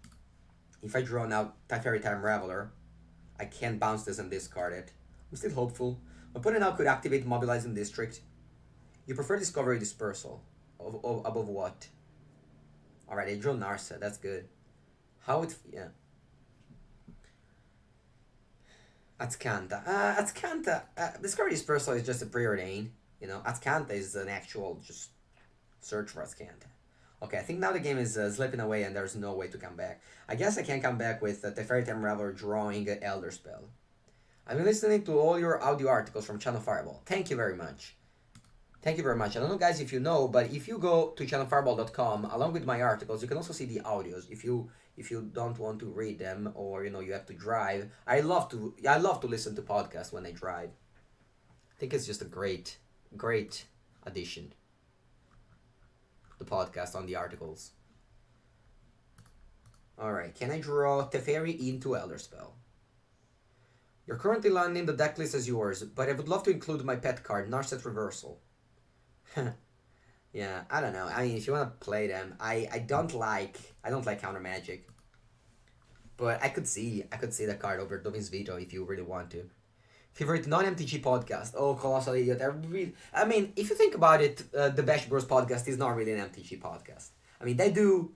If I draw now Teferi Time Reveler, I can bounce this and discard it. I'm still hopeful. My opponent now could activate Mobilizing District. You prefer Discovery Dispersal above what? Alright, I drew Narsa. That's good. How it... yeah. Azcanta. Discovery Dispersal is just a preordain. You know, Azcanta is an actual just search for Azcanta. Okay, I think now the game is slipping away and there's no way to come back. I guess I can come back with Teferi Time Reveler drawing Elder Spell. I've been listening to all your audio articles from Channel Fireball. Thank you very much. Thank you very much. I don't know, guys, if you know, but if you go to channelfireball.com, along with my articles, you can also see the audios. If you don't want to read them, or you have to drive, I love to listen to podcasts when I drive. I think it's just a great addition. The podcast on the articles. All right, can I draw Teferi into Elder Spell? You're currently landing the deck list as yours, but I would love to include my pet card, Narset Reversal. Yeah, I don't know. I mean, if you want to play them, I don't like counter magic. But I could see the card over Dovin's Veto if you really want to. Favorite non-MTG podcast? Oh, Colossal Idiot. I mean, if you think about it, the Bash Bros podcast is not really an MTG podcast. I mean, they do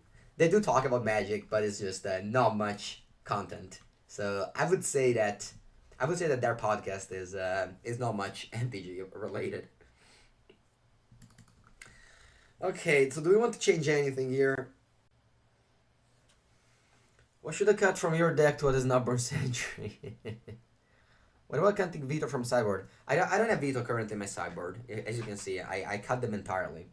talk about Magic, but it's just not much content. So I would say that their podcast is not much MTG related. Okay, so do we want to change anything here? What should I cut from your deck to what is not Burn Century? What about canting Veto from sideboard? I don't have Veto currently in my sideboard. As you can see, I cut them entirely.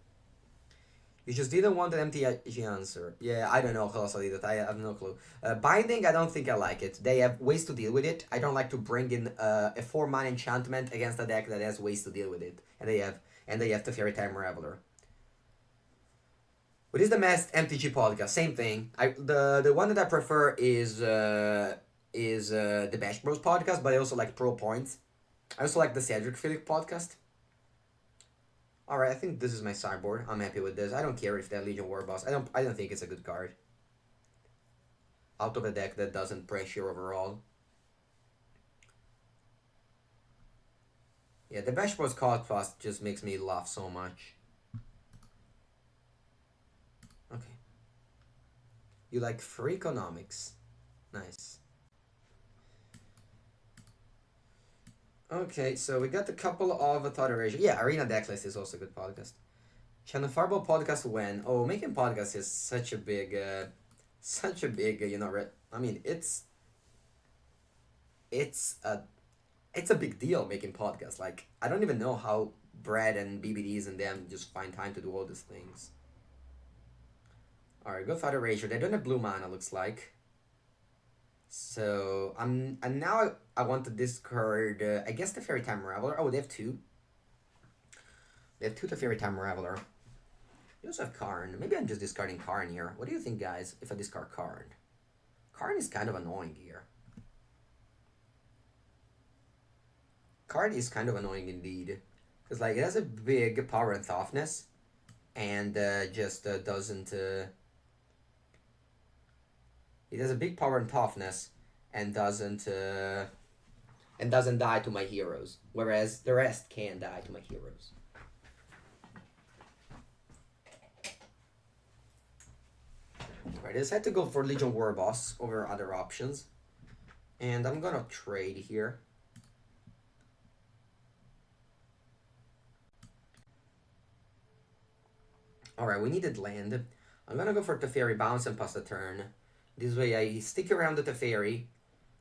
You just didn't want an MTG answer. Yeah, I don't know, Colossal Idiot. I have no clue. Binding, I don't think I like it. They have ways to deal with it. I don't like to bring in a 4-mana enchantment against a deck that has ways to deal with it. And they have Teferi Time Reveler. What is the best MTG podcast? Same thing. The one that I prefer is the Bash Bros podcast, but I also like Pro Points. I also like the Cedric Philip podcast. Alright, I think this is my sideboard. I'm happy with this. I don't care if that Legion Warboss. I don't think it's a good card. Out of a deck that doesn't pressure overall. Yeah, the Bash Bros podcast just makes me laugh so much. Okay. You like Freakonomics. Nice. Okay, so we got a couple of Thought Erasure. Yeah, Arena Decklist is also a good podcast. Channel Fireball podcast when? Oh, making podcasts is such a big, I mean, it's a big deal making podcasts. Like, I don't even know how Brad and BBDs and them just find time to do all these things. Alright, go Thought Erasure. They don't have blue mana, looks like. So, and now I want to discard, I guess the Teferi Time Reveler. Oh, they have 2. They have 2 Teferi Time Reveler. They also have Karn. Maybe I'm just discarding Karn here. What do you think, guys, if I discard Karn? Karn is kind of annoying here. Karn is kind of annoying indeed. Because, like, it has a big power and toughness. And just doesn't... It has a big power and toughness, and doesn't die to my heroes, whereas the rest can die to my heroes. Right, I decided to go for Legion Warboss over other options, and I'm gonna trade here. Alright, we needed land. I'm gonna go for Teferi Bounce and pass the turn. This way I stick around the Teferi,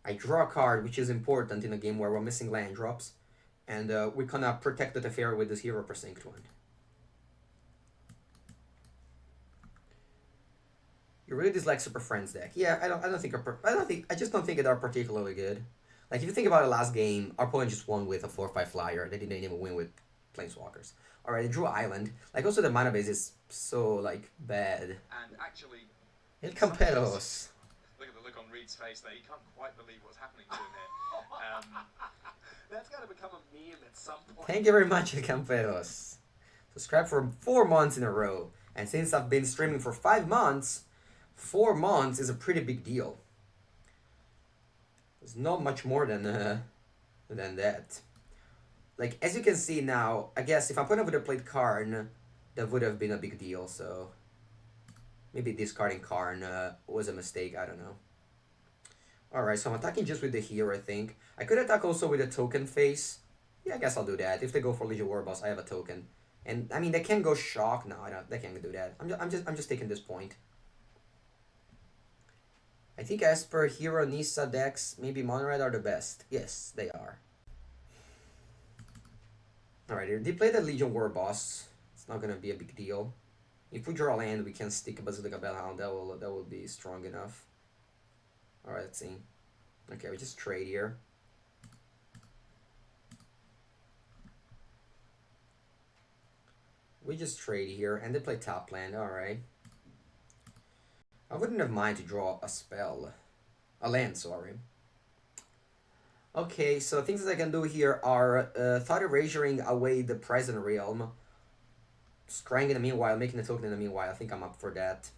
I draw a card, which is important in a game where we're missing land drops, and we gonna protect the Teferi with this Hero Precinct one. You really dislike Super Friends deck? Yeah, I just don't think they're particularly good. Like if you think about the last game, our opponent just won with a 4/5 flyer. They didn't even win with planeswalkers. All right, they drew Island. Like also the mana base is so like bad. And actually, El in some ways, Camperos. look at the look on Reed's face there. He can't quite believe what's happening to him here. That's going to become a meme at some point. Thank you very much, El Camperos. Subscribe for 4 months in a row. And since I've been streaming for 5 months, 4 months is a pretty big deal. It's not much more than that. Like as you can see now, I guess if opponent would have played Karn, that would have been a big deal. So maybe discarding Karn was a mistake. I don't know. All right, so I'm attacking just with the hero. I think I could attack also with a token face. Yeah, I guess I'll do that. If they go for Legion Warboss, I have a token, and I mean they can go shock. No, I don't. They can't do that. I'm just taking this point. I think Esper, Hero, Nissa, Dex, maybe Monored are the best. Yes, they are. Alright, they play the Legion Warboss. It's not gonna be a big deal. If we draw land, we can stick a Basilica Bellhound. That will be strong enough. Alright, let's see. Okay, we just trade here. We just trade here, and they play top land. Alright. I wouldn't have mind to draw a spell. A land, sorry. Okay, so things that I can do here are Thought Erasuring away the present realm. Scrying in the meanwhile, making a token in the meanwhile. I think I'm up for that.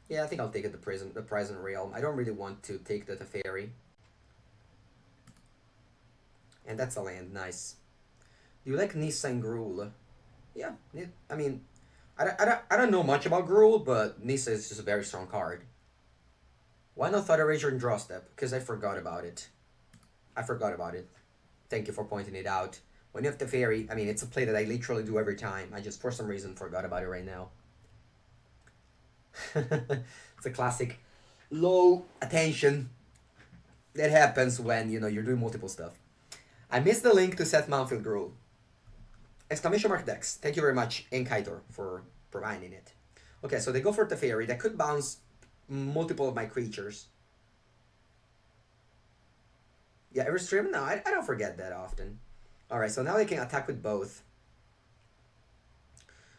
Yeah, I think I'll take it the present realm. I don't really want to take the Teferi. And that's a land, nice. Do you like Nissa and Gruul? Yeah, I mean, I don't know much about Gruul, but Nissa is just a very strong card. Why not Thought Eraser and Draw Step? Because I forgot about it. I forgot about it. Thank you for pointing it out. When you have Teferi, I mean, it's a play that I literally do every time. I just, for some reason, forgot about it right now. It's a classic low attention that happens when, you know, you're doing multiple stuff. I missed the link to Seth Mountfield Gruul. Exclamation mark Dex. Thank you very much, Enkaitor, for providing it. Okay, so they go for Teferi. That could bounce multiple of my creatures. Yeah, every stream? No, I don't forget that often. Alright, so now I can attack with both.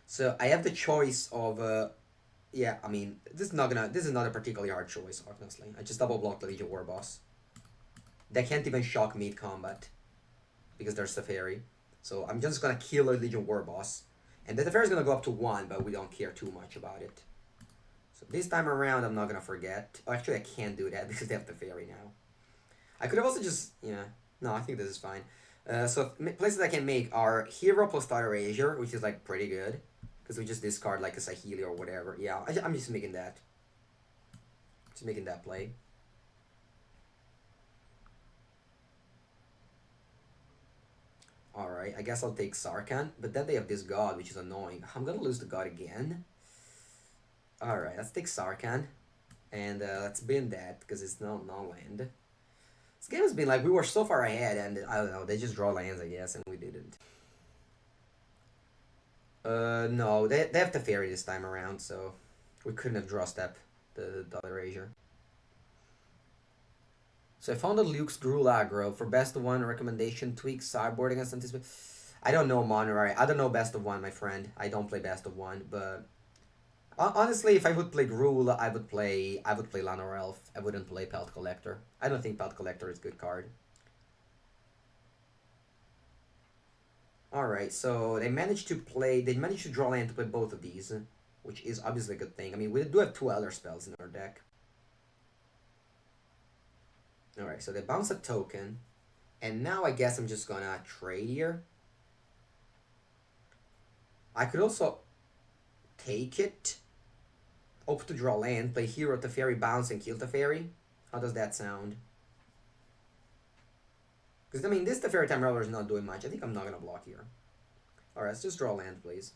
So I have the choice of yeah, I mean, this is not a particularly hard choice, honestly. I just double block the Legion Warboss. They can't even shock mid combat because there's Teferi. So I'm just gonna kill a Legion Warboss. And the Teferi is gonna go up to 1, but we don't care too much about it. So this time around I'm not gonna forget. Oh, actually I can't do that because they have Teferi now. I could have also just, yeah. No, I think this is fine. So places I can make are Hero plus Thought Erasure, which is like pretty good. Because we just discard like a Saheeli or whatever. Yeah, I'm just making that. Just making that play. Alright, I guess I'll take Sarkhan. But then they have this god, which is annoying. I'm gonna lose the god again. Alright, let's take Sarkhan. And let's bin that, because it's no land. This game has been like, we were so far ahead, and I don't know, they just draw lands, I guess, and we didn't. No, they have Teferi this time around, so we couldn't have draw step the Erasure. So I found the Luke's Gruul aggro for best of 1 recommendation, tweak, sideboard against anticipate. I don't know Monterey. I don't know best of 1, my friend. I don't play best of 1, but honestly, if I would play Gruul, I would play Lanor Elf. I wouldn't play Pelt Collector. I don't think Pelt Collector is a good card. Alright, so they managed to draw land to play both of these, which is obviously a good thing. I mean, we do have 2 other spells in our deck. Alright, so they bounce a token, and now I guess I'm just gonna trade here. I could also take it, hope to draw land, play Hero Teferi, bounce, and kill Teferi. How does that sound? Because, I mean, this Teferi Time Rattler is not doing much. I think I'm not going to block here. Alright, let's just draw land, please.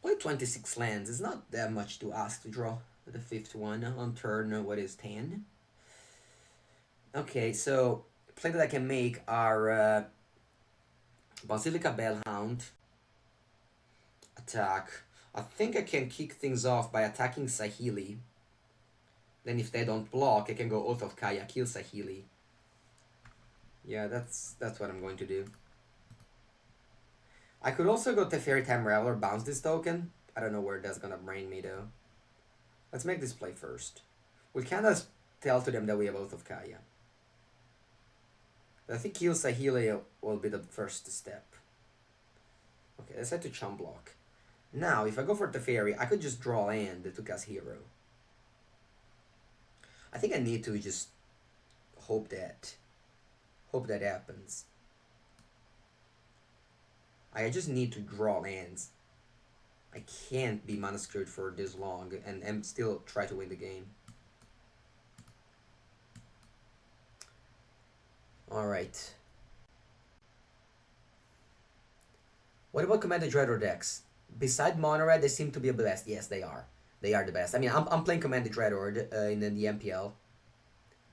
Play 26 lands. It's not that much to ask to draw the 5th one on turn, what is 10? Okay, so play that I can make are Basilica Bellhound. Attack. I think I can kick things off by attacking Sahili. Then if they don't block, I can go Oath of Kaya, kill Sahili. Yeah, that's what I'm going to do. I could also go Teferi Time Raveler, bounce this token. I don't know where that's gonna bring me though. Let's make this play first. We kinda tell to them that we have Oath of Kaya. I think kill Sahili will be the first step. Okay, let's head to Chum Block. Now, if I go for Teferi, I could just draw land to cast Hero. I think I need to just hope that happens. I just need to draw lands. I can't be mana screwed for this long and still try to win the game. Alright. What about Commander Dreador decks? Beside Mono Red, they seem to be the best. Yes, they are. They are the best. I mean, I'm playing Commander Dreador in the MPL,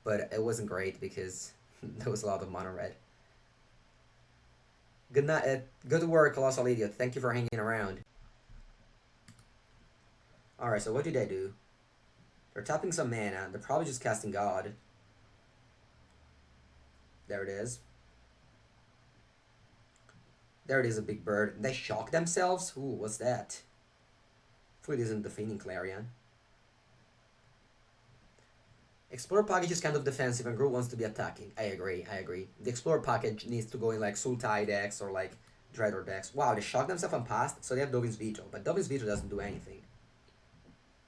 but it wasn't great because there was a lot of Mono Red. Good night. Good work, Colossal Idiot. Thank you for hanging around. Alright, so what do they do? They're tapping some mana. They're probably just casting God. There it is. There it is, a big bird. They shock themselves? Ooh, what's that? Hopefully it isn't defending Clarion. Explorer package is kind of defensive and Gru wants to be attacking. I agree. The Explorer package needs to go in like Sultai decks or like Dreador decks. Wow, they shocked themselves and passed, so they have Dovin's Veto. But Dovin's Veto doesn't do anything.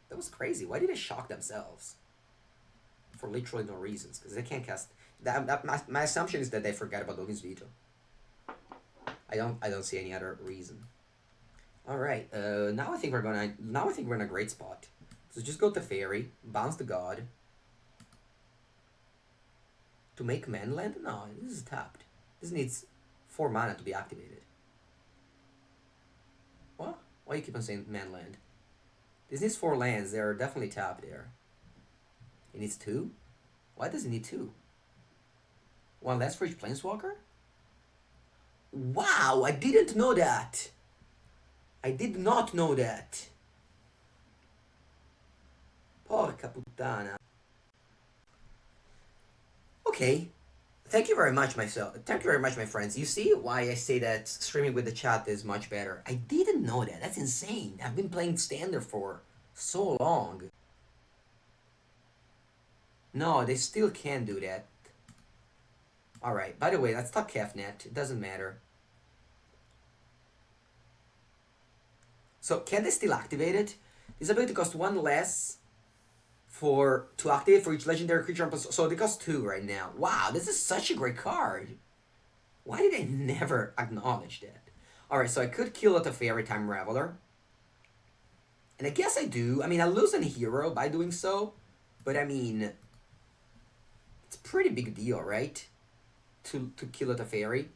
That was crazy. Why did they shock themselves? For literally no reasons, because they can't cast... my assumption is that they forgot about Dovin's Veto. I don't see any other reason. Alright, now I think we're in a great spot. So just go to Fairy, bounce the God. To make Manland? No, this is tapped. This needs 4 mana to be activated. What? Why do you keep on saying Manland? This needs 4 lands, they're definitely tapped there. It needs 2? Why does it need 2? 1 less for each Planeswalker? Wow, I didn't know that! I did not know that. Porca puttana. Okay. Thank you very much, my friends. You see why I say that streaming with the chat is much better. I didn't know that. That's insane. I've been playing Standard for so long. No, they still can't do that. Alright, by the way, let's talk Kefnet. It doesn't matter. So, can they still activate it? This ability costs 1 less to activate for each legendary creature. So they cost 2 right now. Wow, this is such a great card. Why did I never acknowledge that? Alright, so I could kill a Teferi Time Raveler. And I guess I do. I mean, I lose a hero by doing so. But I mean, it's a pretty big deal, right? To kill a Teferi.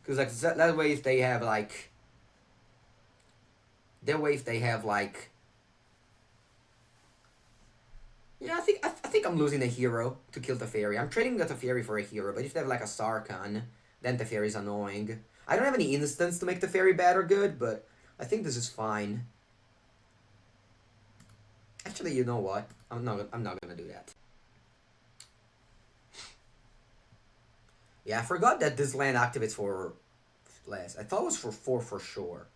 Because like, that way if they have like... Yeah, I think I'm losing a hero to kill Teferi. I'm trading the Teferi for a hero, but if they have like a Sarkhan, then Teferi's annoying. I don't have any instants to make Teferi bad or good, but I think this is fine. Actually, you know what? I'm not gonna do that. Yeah, I forgot that this land activates for less. I thought it was for 4 for sure.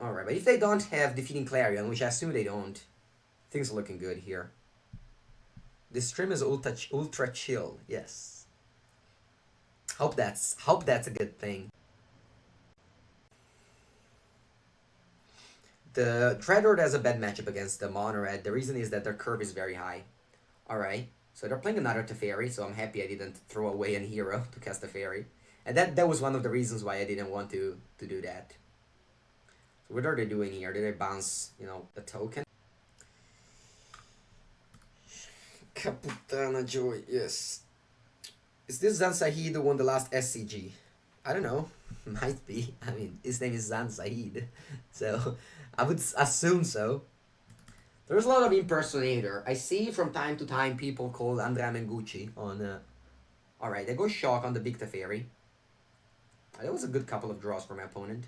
Alright, but if they don't have Defeating Clarion, which I assume they don't, things are looking good here. This stream is ultra chill, yes. Hope that's a good thing. The Dreador has a bad matchup against the Mono Red. The reason is that their curve is very high. Alright, so they're playing another Teferi, so I'm happy I didn't throw away a hero to cast Teferi. And that was one of the reasons why I didn't want to do that. So what are they doing here? Did they bounce, a token? Caputana Joy, yes. Is this Zan Sahid who won the last SCG? I don't know. Might be. I mean, his name is Zan Sahid. So, I would assume so. There's a lot of impersonator. I see from time to time people call Andrea Mengucci on... Alright, they go shock on the big Teferi. That was a good couple of draws for my opponent,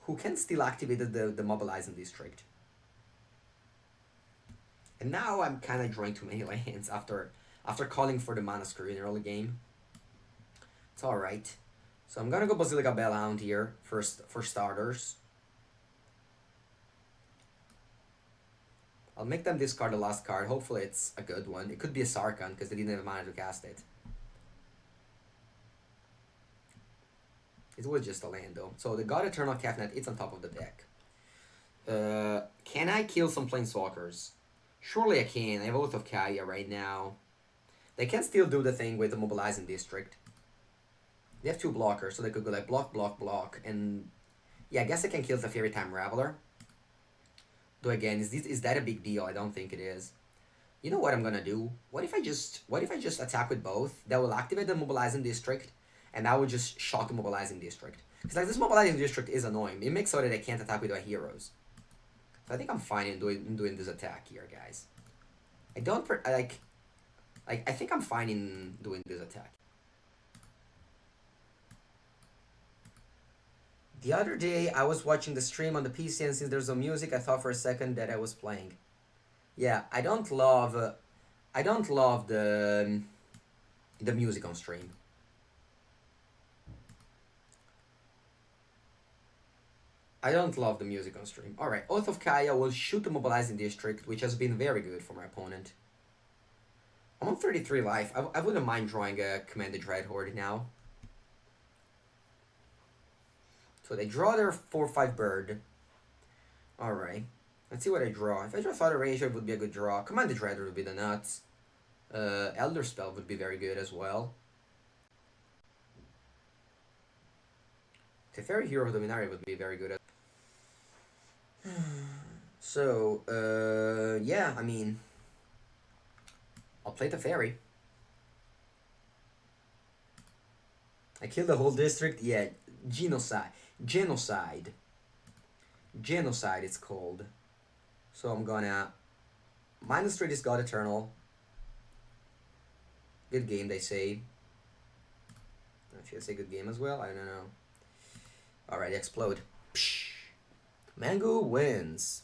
who can still activate the mobilizing district. And now I'm kind of drawing too many lands after calling for the mana screw in early game. It's alright. So I'm gonna go Basilica Bellhound here first for starters. I'll make them discard the last card. Hopefully it's a good one. It could be a Sarkhan because they didn't have mana to cast it. It was just a land though. So the God Eternal Cabinet, it's on top of the deck. Can I kill some Planeswalkers? Surely I can. I have Oath of Kaya right now. They can still do the thing with the Mobilizing District. They have 2 blockers, so they could go like block, block, block, and yeah, I guess I can kill the Fairy Time Raveler. Though again, is that a big deal? I don't think it is. You know what I'm gonna do? What if I just attack with both? That will activate the Mobilizing District, and I will just shock the Mobilizing District. Because like this Mobilizing District is annoying. It makes so that I can't attack with my heroes. So I think I'm fine in doing this attack here, guys. I don't I think I'm fine in doing this attack. The other day, I was watching the stream on the PC, and since there's no music, I thought for a second that I was playing. Yeah, I don't love the music on stream. I don't love the music on stream. Alright, Oath of Kaya will shoot the Mobilizing District, which has been very good for my opponent. I'm on 33 life. I wouldn't mind drawing a Commanded Dreadhorde now. So they draw their 4/5 bird. Alright. Let's see what I draw. If I draw Thought Erasure, it would be a good draw. Commanded Dreadhorde would be the nuts. Elder Spell would be very good as well. Teferi Hero of Dominaria would be very good. So, yeah, I mean, I'll play Teferi. I killed the whole district? Yeah, Genocide. Genocide it's called. So I'm gonna -3 this God Eternal. Good game, they say. Should I say good game as well? I don't know. Alright, explode. Psh. Mango wins.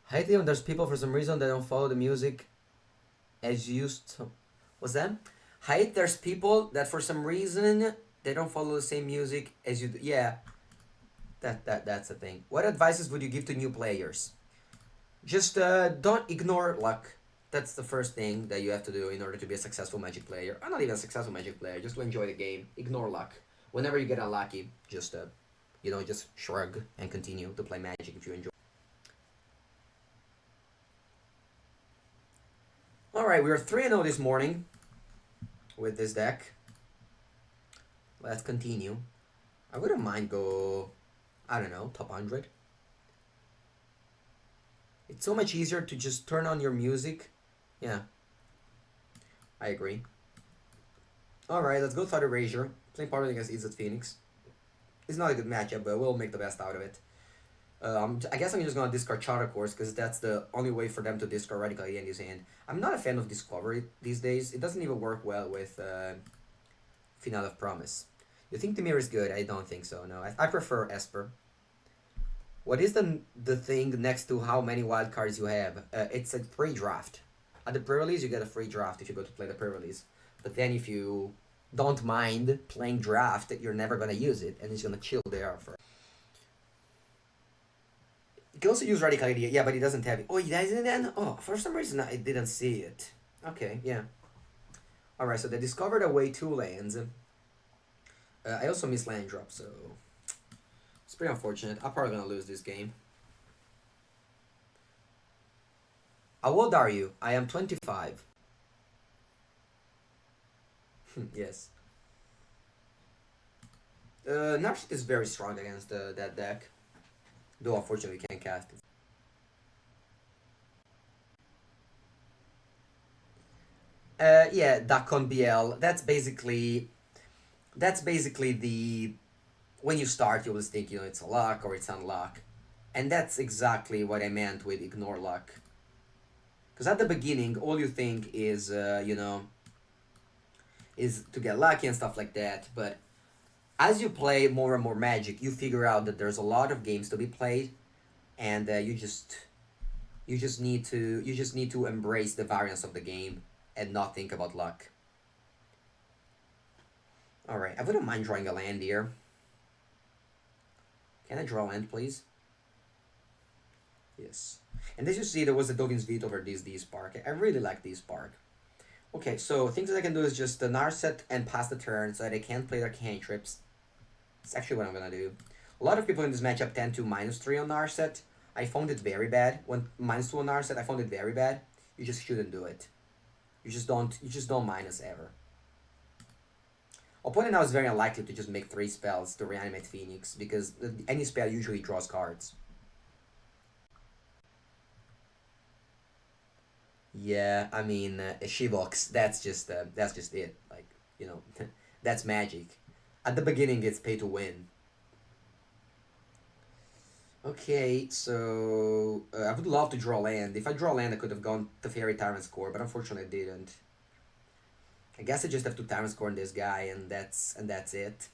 Hi Theo, there's people for some reason that don't follow the music as used to. What's that? Hi, there's people that for some reason they don't follow the same music as you do. Yeah. That's the thing. What advices would you give to new players? Just don't ignore luck. That's the first thing that you have to do in order to be a successful Magic player. Or not even a successful Magic player, just to enjoy the game. Ignore luck. Whenever you get unlucky, just just shrug and continue to play Magic if you enjoy. Alright, we are 3-0 this morning with this deck. Let's continue. I wouldn't mind go, I don't know, top 100. It's so much easier to just turn on your music. Yeah, I agree. Alright, let's go Thought Erasure. Playing partner against Izzet Phoenix. It's not a good matchup, but we'll make the best out of it. I guess I'm just going to discard Charter Course, because that's the only way for them to discard Radical in his hand. I'm not a fan of Discovery these days. It doesn't even work well with Final of Promise. You think the mirror is good? I don't think so, no. I prefer Esper. What is the thing next to how many wild cards you have? It's a free draft. At the pre-release, you get a free draft if you go to play the pre-release. But then if you don't mind playing draft, you're never going to use it, and it's going to chill there for. You can also use Radical Idea. Yeah, but he doesn't have it. Oh, he doesn't then? Oh, for some reason I didn't see it. Okay, yeah. Alright, so they discovered away 2 lands. I also missed land drop, so it's pretty unfortunate. I'm probably going to lose this game. How old are you? I am 25. Yes. Narset is very strong against that deck. Though unfortunately we can't cast it. Yeah, Dakon BL. That's basically the when you start you always think it's a luck or it's unluck. And that's exactly what I meant with ignore luck. Because at the beginning all you think is is to get lucky and stuff like that. But as you play more and more Magic, you figure out that there's a lot of games to be played, and you just need to embrace the variance of the game and not think about luck. All right, I wouldn't mind drawing a land here. Can I draw land, please? Yes. And as you see, there was a Dovin's Veto over this D-Spark. I really like D-Spark. Okay, so things that I can do is just Narset and pass the turn so that I can't play their cantrips. That's actually what I'm gonna do. A lot of people in this matchup tend to -3 on Narset. I found it very bad. When -2 on Narset, I found it very bad. You just shouldn't do it. You just don't minus ever. Opponent now is very unlikely to just make 3 spells to reanimate Phoenix, because any spell usually draws cards. Yeah, I mean, Shivox, that's just it. Like, you know, that's magic. At the beginning, it's pay to win. Okay, so I would love to draw land. If I draw land, I could have gone to Fairy Tyrant's Core, but unfortunately I didn't. I guess I just have to Tyrant's Core on this guy, and that's it.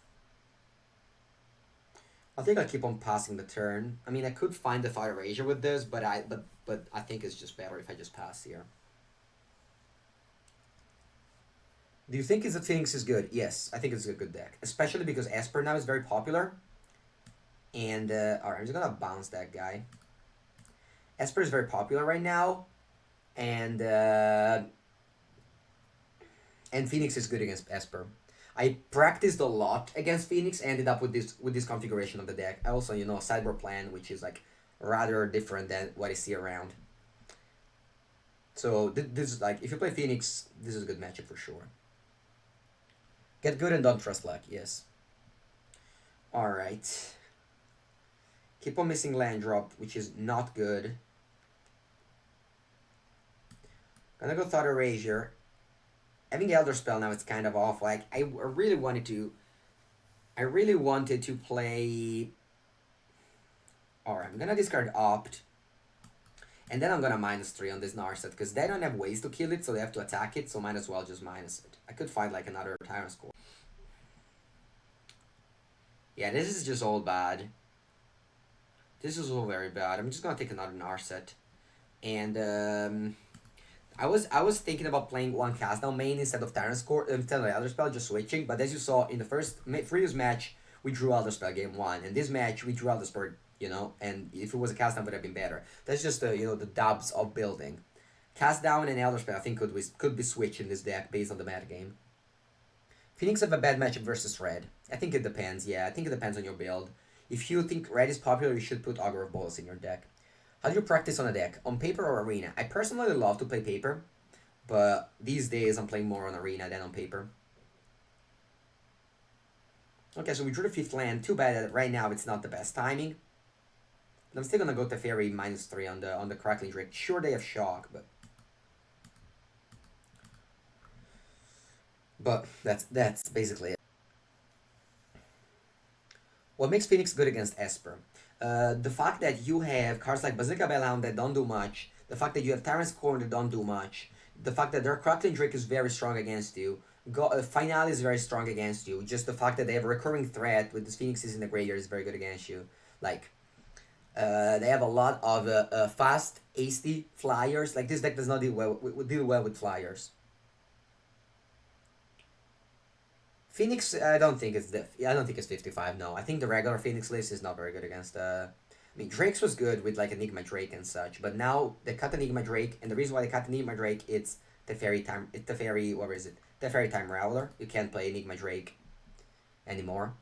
I think I'll keep on passing the turn. I mean, I could find the Fire Erasure with this, but I think it's just better if I just pass here. Do you think is that Phoenix is good? Yes, I think it's a good deck, especially because Esper now is very popular. And alright, I'm just gonna bounce that guy. Esper is very popular right now, and Phoenix is good against Esper. I practiced a lot against Phoenix, ended up with this configuration of the deck. I also, sideboard plan, which is like rather different than what I see around. So this is like, if you play Phoenix, this is a good matchup for sure. Get good and don't trust luck, yes. Alright. Keep on missing land drop, which is not good. Gonna go Thought Erasure. Having Elder Spell now, it's kind of off. Like, I really wanted to play... Alright, I'm gonna discard Opt. And then I'm gonna -3 on this Narset, because they don't have ways to kill it, so they have to attack it, so might as well just minus it. I could find like another Tyrant's Core. Yeah, this is just all bad. This is all very bad. I'm just gonna take another Narset. And I was thinking about playing one cast down main instead of Tyrant's Core, instead of Elder Spell, just switching. But as you saw in the previous match, we drew Elder Spell game 1. In this match, we drew Elder Spell, and if it was a cast down, it would have been better. That's just the dubs of building. Cast down and Elder Spell, I think could be switched in this deck based on the metagame. Phoenix have a bad matchup versus red. I think it depends. Yeah, I think it depends on your build. If you think red is popular, you should put Augur of Bolas in your deck. How do you practice on a deck? On paper or arena? I personally love to play paper, but these days I'm playing more on arena than on paper. Okay, so we drew the 5th land. Too bad that right now it's not the best timing. But I'm still gonna go to Teferi -3 on the Crackling Drake. Sure, they have shock, but that's basically it. What makes Phoenix good against Esper? The fact that you have cards like Basilica Bellhound that don't do much, the fact that you have Tyrant's Core that don't do much, the fact that their Crackling Drake is very strong against you, Finale is very strong against you, just the fact that they have a recurring threat with this Phoenixes in the graveyard is very good against you. Like, they have a lot of fast, hasty flyers. Like, this deck does not deal well with flyers. Phoenix, I don't think it's 55. No, I think the regular Phoenix list is not very good against. I mean, Drake's was good with like Enigma Drake and such, but now they cut Enigma Drake, and the reason why they cut Enigma Drake, it's the fairy time. It's the fairy. What is it? The fairy time Rattler. You can't play Enigma Drake anymore.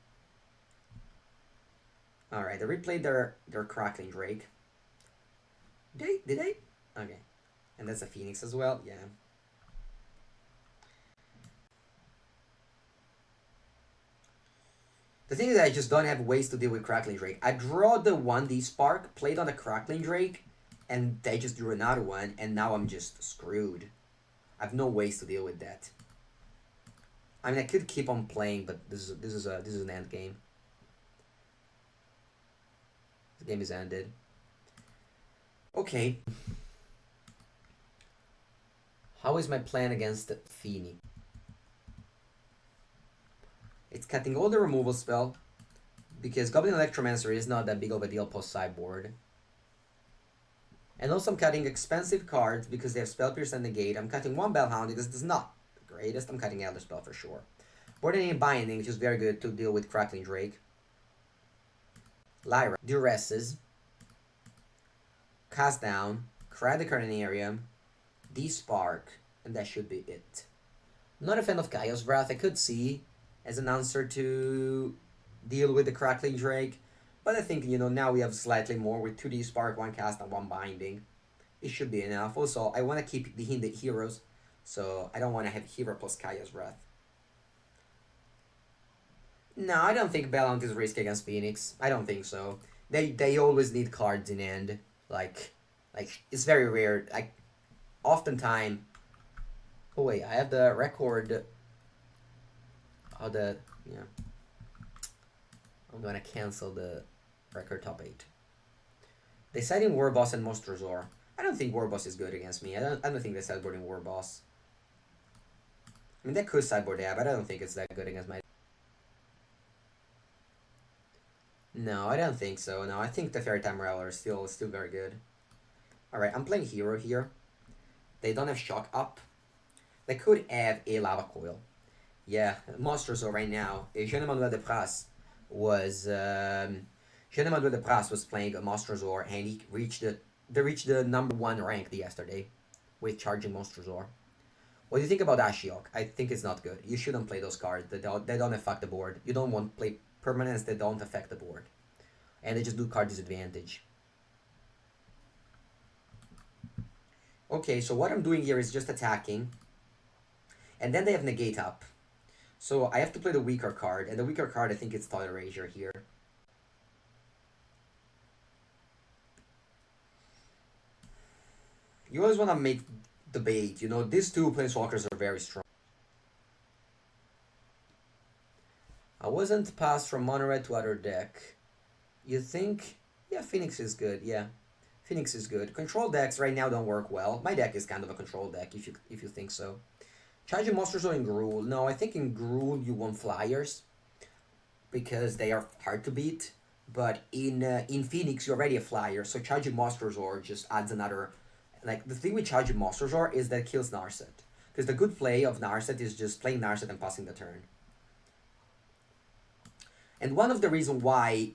All right, they replayed their Crackling Drake. Did they? Okay, and that's a Phoenix as well. Yeah. The thing is that I just don't have ways to deal with Crackling Drake. I draw the 1D Spark, played on the Crackling Drake, and they just drew another one, and now I'm just screwed. I have no ways to deal with that. I mean, I could keep on playing, but this is an end game. The game is ended. Okay. How is my plan against Phoenix? It's cutting all the removal spell, because Goblin Electromancer is not that big of a deal post sideboard. And also I'm cutting expensive cards because they have Spell Pierce and Negate. I'm cutting one Bellhound because this is not the greatest. I'm cutting Elder Spell for sure. Boarding Binding, which is very good to deal with Crackling Drake. Lyra, Duresses, Cast Down, Cry the Carnarium, D-Spark, and that should be it. Not a fan of Chaos Wrath. I could see as an answer to deal with the Crackling Drake, but I think, you know, now we have slightly more with 2 D-Spark, 1 Cast, and 1 Binding. It should be enough. Also, I want to keep the hinted heroes, so I don't want to have Hero plus Chaos Wrath. No, I don't think Bellhound is risky against Phoenix. I don't think so. They always need cards in end. Like it's very rare. Like, oftentimes. Oh wait, I have the record. Oh, yeah. I'm gonna cancel the record top 8. They siding Warboss and Monsterzor. I don't think Warboss is good against me. I don't think they're sideboarding Warboss. I mean, they could sideboard that, but I don't think it's that good against my. No, I don't think so. No, I think the Fairy Time Rattler is still very good. Alright, I'm playing Hero here. They don't have Shock up. They could have a Lava Coil. Yeah, Monsterzor right now. Jean-Emmanuel Depras was Jean-Emmanuel Depras was playing a Monsterzor, and he reached the number 1 rank yesterday with charging Monsterzor. What do you think about Ashiok? I think it's not good. You shouldn't play those cards. They don't affect the board. You don't want to play permanents that don't affect the board. And they just do card disadvantage. Okay, so what I'm doing here is just attacking. And then they have Negate up. So I have to play the weaker card. And the weaker card, I think it's Total Erasure here. You always want to make debate. You know, these two Planeswalkers are very strong. I wasn't passed from mono red to other deck. You think? Yeah, Phoenix is good. Yeah, Phoenix is good. Control decks right now don't work well. My deck is kind of a control deck, if you think so. Charging Monsters or in Gruul? No, I think in Gruul you want Flyers because they are hard to beat. But in Phoenix you're already a Flyer, so Charging Monsters or just adds another. Like, the thing with Charging Monsters or is that it kills Narset. Because the good play of Narset is just playing Narset and passing the turn. And one of the reasons why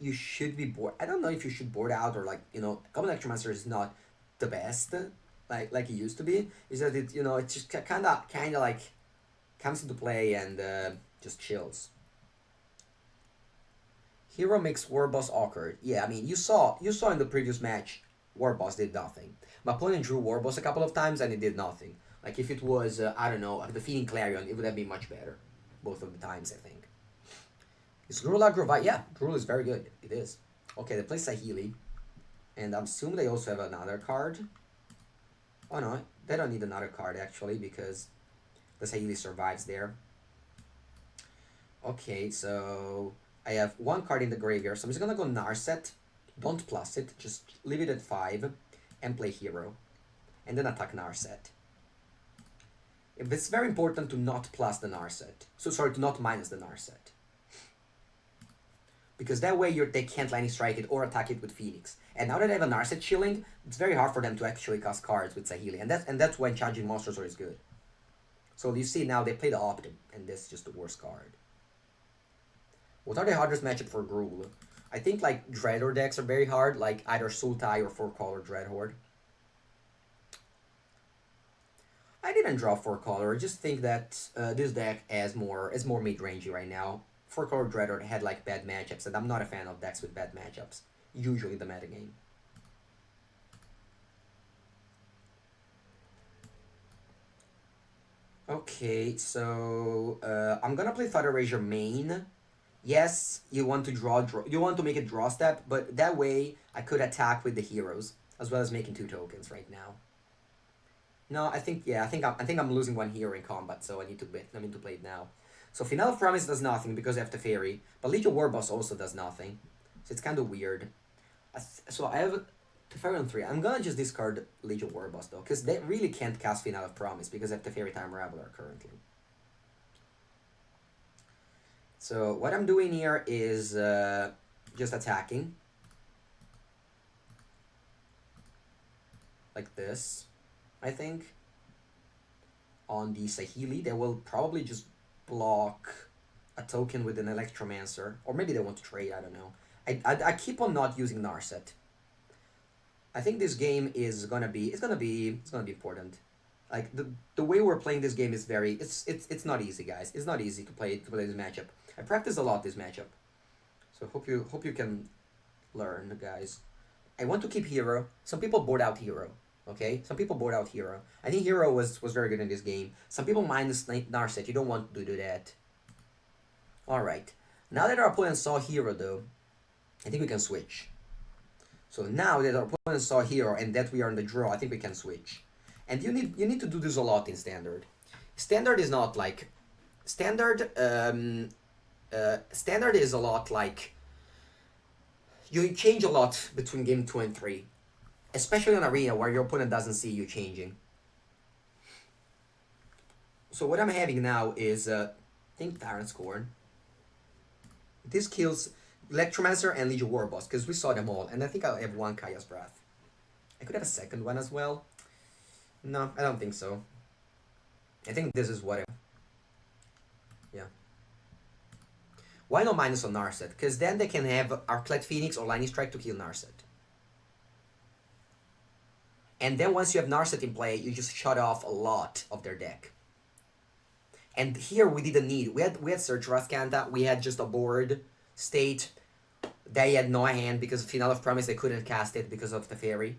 you should be bored, I don't know if you should board out or, like, you know, Goblin Electromancer is not the best like it used to be, is that it, you know, it just kind of like comes into play and just chills. Hero makes Warboss awkward. Yeah, I mean, you saw in the previous match Warboss did nothing. My opponent drew Warboss a couple of times and it did nothing. Like, if it was I don't know, the Feeding Clarion, it would have been much better both of the times, I think. Is Gruul Agrovite? Yeah, Gruul is very good. It is. Okay, they play Saheeli. And I'm assuming they also have another card. Oh no, they don't need another card actually because the Saheeli survives there. Okay, so I have one card in the graveyard. So I'm just gonna go Narset. Don't plus it, just leave it at 5 and play Hero. And then attack Narset. It's very important to not plus the Narset. So sorry, to not minus the Narset. Because that way they can't lightning strike it or attack it with Phoenix. And now that I have a Narset chilling, it's very hard for them to actually cast cards with Saheeli. And that's when Charging Monsters is good. So you see now they play the Optim, and this is just the worst card. What are the hardest matchup for Gruul? I think like Dreadhorde decks are very hard, like either Sultai or 4-color Dreadhorde. I didn't draw 4-color, I just think that this deck is more mid-rangey right now. 4-color Dreadhorde had like bad matchups, and I'm not a fan of decks with bad matchups. Usually the metagame. Okay, so I'm gonna play Thunder Erasure main. Yes, you want to you want to make a draw step, but that way I could attack with the heroes as well as making 2 tokens right now. No, I think I'm losing 1 hero in combat, so I need to play it now. So Final of Promise does nothing because I have Teferi, but Legion Warboss also does nothing. So it's kind of weird. So I have Teferi on 3. I'm gonna just discard Legion Warboss though, because they really can't cast Final of Promise because I have Teferi Time Raveler currently. So what I'm doing here is just attacking. Like this, I think. On the Sahili, they will probably just block a token with an Electromancer. Or maybe they want to trade, I don't know. I keep on not using Narset. I think this game is gonna be important. Like the way we're playing this game is very it's not easy, guys. It's not easy to play this matchup. I practice a lot this matchup. So hope you can learn, guys. I want to keep Hero. Some people board out Hero. Okay? Some people board out Hero. I think Hero was very good in this game. Some people minus Narset. You don't want to do that. Alright. Now that our opponent saw Hero though, I think we can switch. So now that our opponent saw Hero and that we are in the draw, I think we can switch. And you need to do this a lot in Standard. Standard is not like... Standard is a lot like... You change a lot between game 2 and 3. Especially in Arena where your opponent doesn't see you changing. So what I'm having now is... I think Tyrant Scorn. This kills Electromancer and Legion Warboss, because we saw them all, and I think I'll have one Kaya's Breath. I could have a second one as well. No, I don't think so. I think this is what yeah. Why not minus on Narset? Because then they can have Arclight Phoenix or Lightning Strike to kill Narset. And then once you have Narset in play, you just shut off a lot of their deck. And here we didn't need... We had Search Raskanta, we had just a board state. They had no hand because of Final of Promise they couldn't cast it because of the Fairy.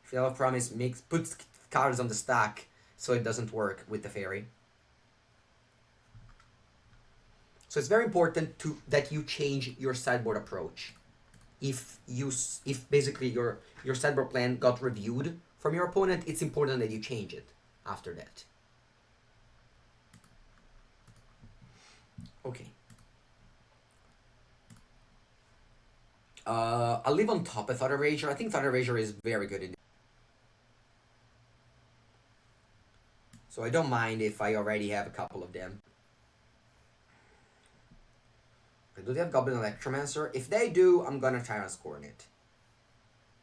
Final of Promise puts cards on the stack so it doesn't work with the Fairy. So it's very important that you change your sideboard approach. If basically your sideboard plan got reviewed from your opponent, it's important that you change it after that. Okay. I'll leave on top a Thought Erasure. I think Thought Erasure is very good in. So I don't mind if I already have a couple of them. Do they have Goblin Electromancer? If they do, I'm gonna try and score it.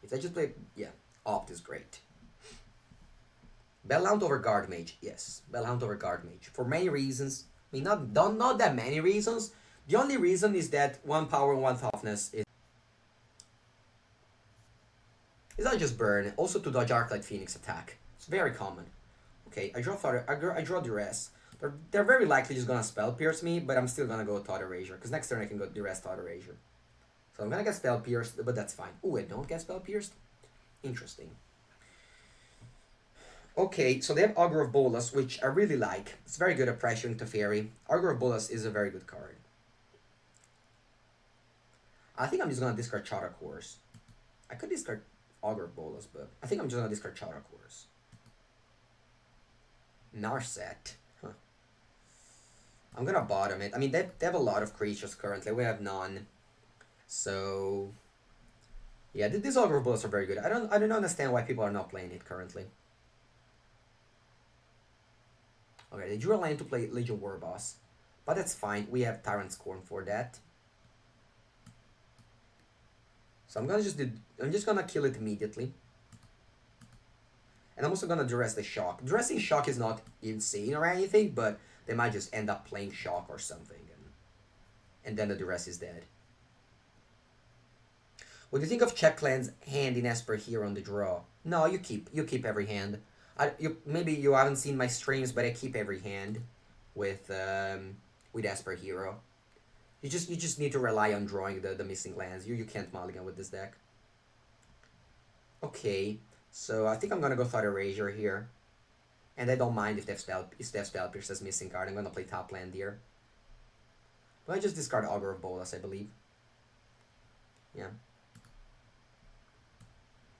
If they just play, yeah, Opt is great. Bellhound over Guard Mage, yes, Bellhound over Guard Mage for many reasons. I mean, not that many reasons. The only reason is that 1 power and 1 toughness is. It's not just burn, also to dodge Arclight Phoenix attack. It's very common. Okay, I draw Duress. They're very likely just gonna Spell Pierce me, but I'm still gonna go Thought Erasure, because next turn I can go Duress Thought Erasure. So I'm gonna get Spell Pierced, but that's fine. Ooh, I don't get Spell Pierced? Interesting. Okay, so they have Augur of Bolas, which I really like. It's very good at pressuring Teferi. Augur of Bolas is a very good card. I think I'm just gonna discard Chara Course. I could discard Augur of Bolas, but I think I'm just gonna discard Chara Course. Narset. Huh. I'm gonna bottom it. I mean, they have a lot of creatures currently. We have none. So... yeah, these Augur of Bolas are very good. I don't understand why people are not playing it currently. Okay, they drew a land to play Legion Warboss. But that's fine. We have Tyrant Scorn for that. So I'm just gonna kill it immediately. And I'm also gonna duress the Shock. Duressing Shock is not insane or anything, but they might just end up playing Shock or something. And then the duress is dead. What do you think of Check Clan's hand in Esper here on the draw? No, you keep every hand. Maybe you haven't seen my streams, but I keep every hand with Esper Hero. You just need to rely on drawing the missing lands. You can't mulligan with this deck. Okay, so I think I'm gonna go Thought Erasure here, and I don't mind if they have Spell Pierce as missing card. I'm gonna play top land here. But I just discard Augur of Bolas, I believe. Yeah.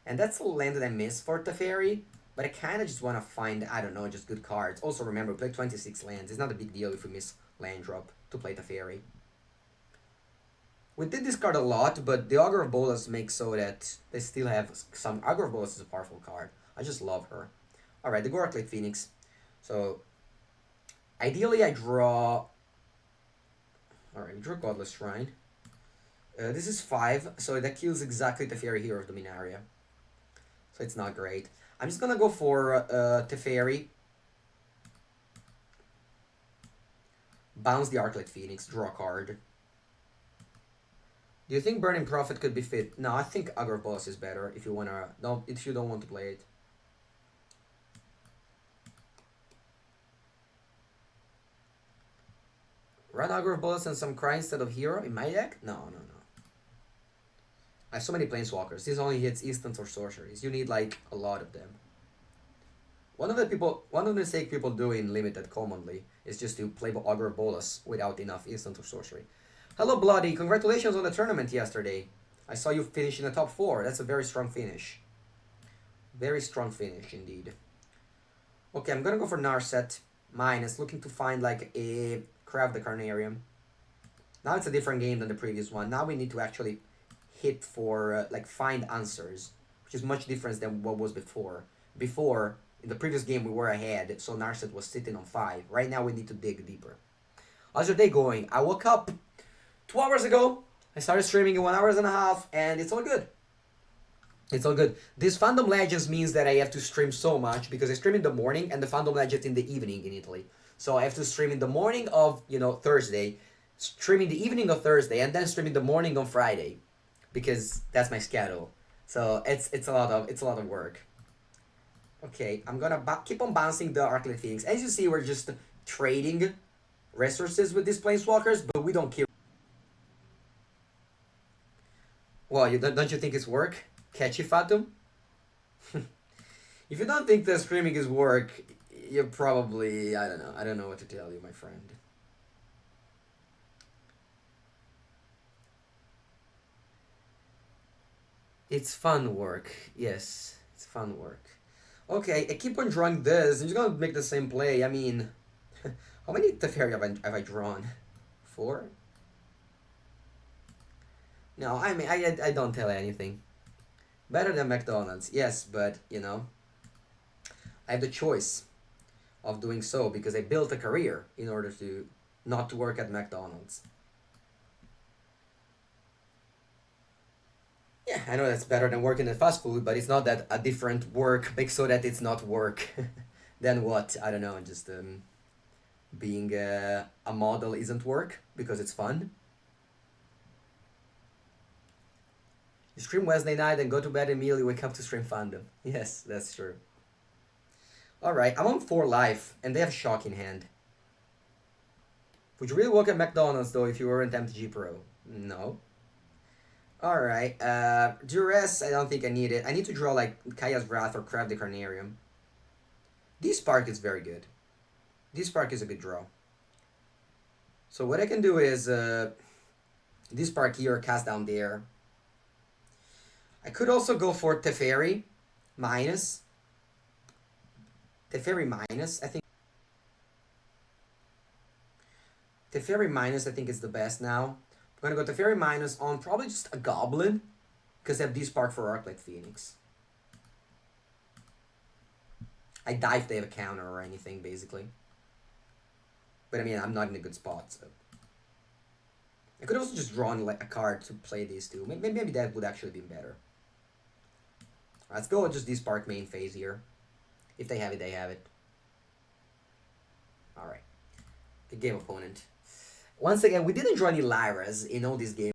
And that's a land that I miss for Teferi. But I kind of just want to find, I don't know, just good cards. Also, remember, we play 26 lands. It's not a big deal if we miss land drop to play Teferi. We did discard a lot, but the Augur of Bolas makes so that they still have some... Augur of Bolas is a powerful card. I just love her. Alright, the Gorklate Phoenix. So, ideally I draw... Alright, we draw Godless Shrine. This is 5, so that kills exactly Teferi Hero of Dominaria. So it's not great. I'm just gonna go for Teferi. Bounce the Arclight Phoenix, draw a card. Do you think Burning Prophet could be fit? No, I think Aggro Boss is better if you don't want to play it. Run Aggro Boss and some Cry instead of Hero in my deck? No, no, no. I have so many Planeswalkers. This only hits instants or sorceries. You need like a lot of them. One of the mistake people do in Limited commonly is just to play Aggro Bolas without enough instant or sorcery. Hello, Bloody. Congratulations on the tournament yesterday. I saw you finish in the top 4. That's a very strong finish. Very strong finish, indeed. Okay, I'm gonna go for Narset. Minus, looking to find like a Craft the Carnarium. Now it's a different game than the previous one. Now we need to actually hit for, like, find answers. Which is much different than what was before. Before, in the previous game, we were ahead, so Narset was sitting on 5. Right now we need to dig deeper. How's your day going? I woke up 2 hours ago. I started streaming in 1.5 hours, and it's all good. It's all good. This Fandom Legends means that I have to stream so much because I stream in the morning and the Fandom Legends in the evening in Italy. So I have to stream in the morning of, Thursday, stream in the evening of Thursday, and then stream in the morning on Friday, because that's my schedule. So it's a lot of work. Okay, I'm gonna keep on bouncing the Arclight Phoenix. As you see, we're just trading resources with these Planeswalkers, but we don't kill. Well, don't you think it's work? Catchy Fatum? If you don't think the streaming is work, you're probably, I don't know what to tell you, my friend. It's fun work. Yes, it's fun work. Okay, I keep on drawing this. I'm just gonna make the same play. I mean, how many Teferi have I drawn? 4? No, I mean, I don't tell anything. Better than McDonald's, yes, but, I have the choice of doing so because I built a career in order to not to work at McDonald's. Yeah, I know that's better than working at fast food, but it's not that a different work makes so that it's not work. Then what? I don't know, just being a model isn't work because it's fun. You stream Wednesday night and go to bed immediately, wake up to stream Fandom. Yes, that's true. Alright, I'm on 4 life, and they have Shock in hand. Would you really work at McDonald's, though, if you weren't MTG Pro? No. Alright, Duress, I don't think I need it. I need to draw, like, Kaya's Wrath or Craft the Carnarium. D-Spark is very good. D-Spark is a good draw. So what I can do is, D-Spark here, cast down there. I could also go for Teferi, minus. Teferi minus, I think. Teferi minus, I think, is the best now. I'm gonna go Teferi minus on probably just a Goblin, because they have D-Spark for Arclight Phoenix. I die if they have a counter or anything, basically. But I mean, I'm not in a good spot, so. I could also just draw like a card to play these two. Maybe that would actually be better. Let's go with just D-Spark main phase here. If they have it, they have it. Alright. The game opponent. Once again, we didn't draw any Lyras in all these games.